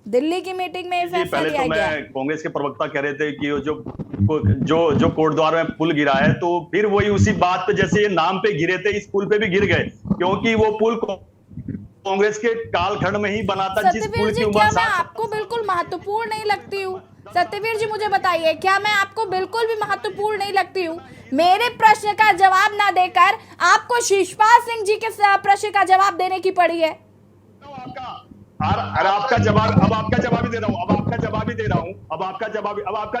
Speaker 1: दिल्ली की मीटिंग में फैसला
Speaker 8: पहले
Speaker 1: लिया
Speaker 8: तो
Speaker 1: गया।
Speaker 8: मैं कांग्रेस के प्रवक्ता कह रहे थे कि जो कोटद्वार में पुल गिरा है, तो फिर वही उसी बात पे, जैसे ये नाम पे गिरे थे, इस पुल पे भी गिर गए, क्योंकि वो पुल कांग्रेस के कालखंड में ही बना था। जिस
Speaker 1: सत्यवीर
Speaker 8: पुल
Speaker 1: जी,
Speaker 8: की उम्र
Speaker 1: क्या मैं आपको बिल्कुल महत्वपूर्ण नहीं लगती हूँ? सत्यवीर जी मुझे बताइए, क्या मैं आपको बिल्कुल भी महत्वपूर्ण नहीं लगती हूँ? मेरे प्रश्न का जवाब ना देकर आपको शिषपाल सिंह जी के प्रश्न का जवाब देने की पड़ी है।
Speaker 8: अरे आपका जवाब, अब आपका जवाब ही दे रहा हूँ, अब आपका जवाब ही दे रहा हूँ, अब आपका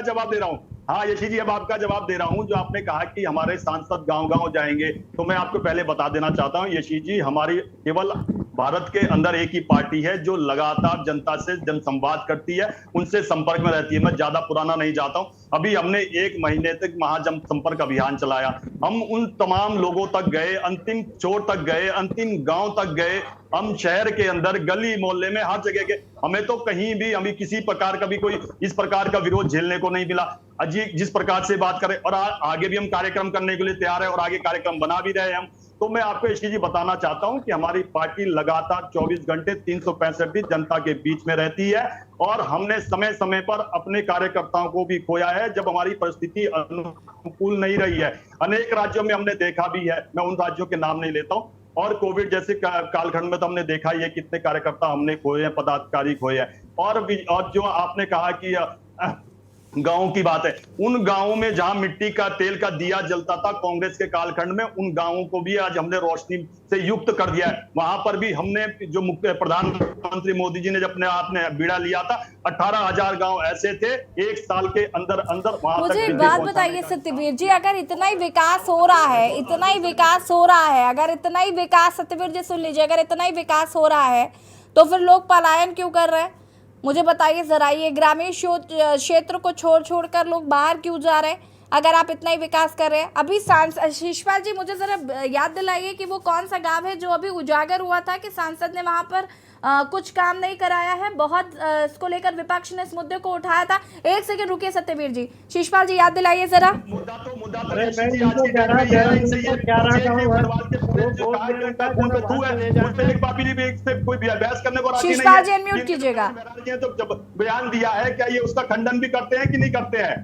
Speaker 8: जवाब दे रहा हूँ। हाँ यशी जी, अब आपका जवाब दे रहा हूँ। जो आपने कहा कि हमारे सांसद गांव-गांव जाएंगे, तो मैं आपको पहले बता देना चाहता हूँ यशी जी, हमारी केवल भारत के अंदर एक ही पार्टी है जो लगातार जनता से जनसंवाद करती है, उनसे संपर्क में रहती है। मैं ज्यादा पुराना नहीं जाता हूँ, अभी हमने 1 महीने तक महाजन संपर्क अभियान चलाया। हम उन तमाम लोगों तक गए, अंतिम छोर तक गए, अंतिम गांव तक गए, हम शहर के अंदर गली मोहल्ले में हर जगह के, हमें तो कहीं भी हमें किसी प्रकार का भी कोई इस प्रकार का विरोध झेलने को नहीं मिला। अजीब जिस प्रकार से बात करें, और आगे भी हम कार्यक्रम करने के लिए तैयार है, और आगे कार्यक्रम बना भी रहे हैं हम। तो मैं आपको यशी जी बताना चाहता हूं कि हमारी पार्टी लगातार 24 घंटे 365 दिन जनता के बीच में रहती है, और हमने समय समय पर अपने कार्यकर्ताओं को भी खोया है जब हमारी परिस्थिति अनुकूल नहीं रही है। अनेक राज्यों में हमने देखा भी है, मैं उन राज्यों के नाम नहीं लेता हूं, और कोविड जैसे कालखंड में तो हमने देखा ही है कितने कार्यकर्ता हमने खोए हैं, पदाधिकारी खोए हैं। और जो आपने कहा कि गांव की बात है, उन गांवों में जहां मिट्टी का तेल का दिया जलता था कांग्रेस के कालखंड में, उन गांवों को भी आज हमने रोशनी से युक्त कर दिया है। वहां पर भी हमने जो मुख्य प्रधानमंत्री मोदी जी ने जब अपने आपने बीड़ा लिया था, 18,000 गांव ऐसे थे 1 साल के अंदर अंदर वहां तक।
Speaker 1: मुझे एक बात बताइए सत्यवीर जी, अगर इतना ही विकास हो रहा है, इतना ही विकास हो रहा है, अगर इतना ही विकास, सत्यवीर जी सुन लीजिए, अगर इतना ही विकास हो रहा है तो फिर लोग पलायन क्यों कर रहे हैं? मुझे बताइए जरा, ये ग्रामीण क्षेत्र को छोड़ कर लोग बाहर क्यों जा रहे हैं अगर आप इतना ही विकास कर रहे हैं? अभी शिषपाल जी मुझे जरा याद दिलाइए कि वो कौन सा गांव है जो अभी उजागर हुआ था कि सांसद ने वहां पर कुछ काम नहीं कराया है, बहुत इसको लेकर विपक्ष ने इस मुद्दे को उठाया था। 1 सेकंड रुकिए सत्यवीर जी, शिषपाल जी याद दिलाइए जरा। शिषपाल जी अनम्यूट कीजिएगा।
Speaker 8: जब बयान दिया है, क्या ये उसका खंडन भी करते हैं कि नहीं करते हैं?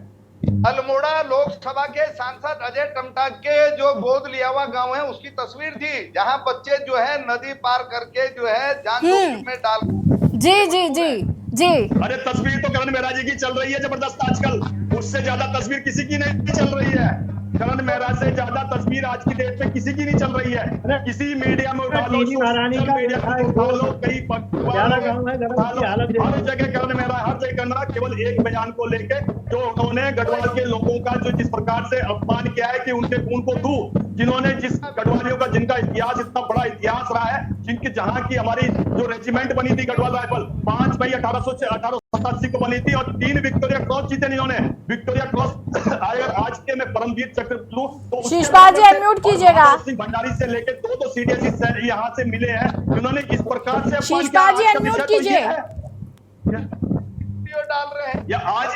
Speaker 5: अल्मोड़ा लोकसभा के सांसद अजय टमटा के जो गोद लिया हुआ गांव है, उसकी तस्वीर थी, जहां बच्चे जो है नदी पार करके जो है जान जोखिम में डाल।
Speaker 1: जी
Speaker 8: अरे तस्वीर तो करण मेहरा जी की चल रही है जबरदस्त आजकल, उससे ज्यादा तस्वीर किसी की नहीं चल रही है। करण मेहरा से ज्यादा तस्वीर आज की डेट में किसी की नहीं चल रही है। किसी मीडिया में उठा लो, कहीं हर जगह करण मेहरा, हर जगह करना, केवल एक बयान को लेके जो उन्होंने गढ़वाल के लोगों का जो जिस प्रकार से अपमान किया है कि उनके खून को तू, जिन्होंने जिस गढ़वालियों का जिनका इतिहास इतना बड़ा इतिहास रहा है, जिनकी जहां की हमारी जो रेजिमेंट बनी थी गढ़वाल राइफल 5 मई 1887 को बनी थी, और 3 विक्टोरिया क्रॉस जीते इन्होंने। विक्टोरिया क्रॉस अगर आज के में परमवीर चक्र लूं तो
Speaker 1: शिषपाल जी अनम्यूट कीजिएगा।
Speaker 8: भंडारी से लेके 2 सीडीएस यहाँ से मिले हैं, उन्होंने इस प्रकार से
Speaker 1: शिषपाल जी अनम्यूट कीजिए।
Speaker 5: डाल रहे हैं
Speaker 8: या आज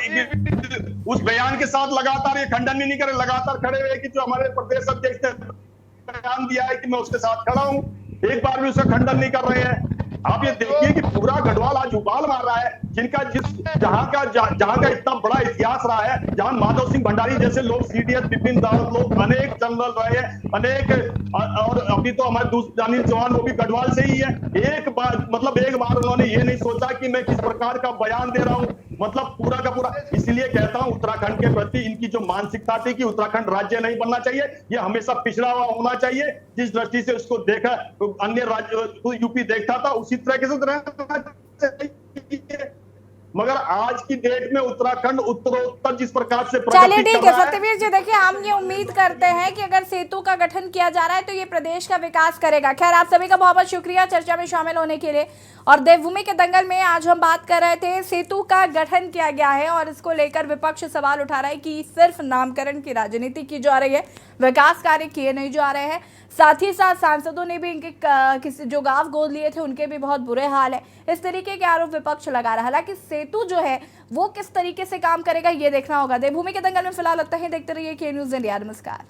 Speaker 8: उस बयान के साथ लगातार ये खंडन भी नहीं करे, लगातार खड़े हुए कि जो हमारे प्रदेश अध्यक्ष ने बयान दिया है कि मैं उसके साथ खड़ा हूं, एक बार भी उसका खंडन नहीं कर रहे हैं। आप ये देखिए कि पूरा गढ़वाल आज उबाल मार रहा है, जिनका जहां का इतना बड़ा इतिहास रहा है, जहां माधव सिंह भंडारी जैसे लोग, सीडीएस विपिन रावत लोग, अनेक जनरल रहे हैं, अनेक, और अभी तो हमारे अनिल चौहान वो भी गढ़वाल से ही है। एक बार उन्होंने ये नहीं सोचा कि मैं किस प्रकार का बयान दे रहा हूं, मतलब पूरा का पूरा। इसलिए कहता हूं उत्तराखंड के प्रति इनकी जो मानसिकता थी कि उत्तराखंड राज्य नहीं बनना चाहिए, ये हमेशा पिछड़ा हुआ होना चाहिए, जिस दृष्टि से उसको देखा अन्य राज्य यूपी देखता था उसी तरह से रहना चाहिए। मगर आज की डेट में उत्तराखंड उत्तरोत्तर जिस प्रकार से
Speaker 1: चलिए
Speaker 8: प्रगति
Speaker 1: ठीक
Speaker 8: कर
Speaker 1: है
Speaker 8: रहा है,
Speaker 1: सत्यवीर जी, देखिए हम ये उम्मीद करते हैं कि अगर सेतु का गठन किया जा रहा है तो ये प्रदेश का विकास करेगा। खैर, आप सभी का बहुत बहुत शुक्रिया चर्चा में शामिल होने के लिए। और देवभूमि के दंगल में आज हम बात कर रहे थे, सेतु का गठन किया गया है और इसको लेकर विपक्ष सवाल उठा रहा है कि सिर्फ नामकरण की राजनीति की जा रही है, विकास कार्य किए नहीं जा रहे हैं। साथ ही साथ सांसदों ने भी इनके किसी जो गांव गोद लिए थे उनके भी बहुत बुरे हाल है। इस तरीके के आरोप विपक्ष लगा रहा है। हालांकि सेतु जो है वो किस तरीके से काम करेगा ये देखना होगा। देवभूमि के दंगल में फिलहाल लगता है, देखते रहिए के न्यूज़ इंडिया। नमस्कार।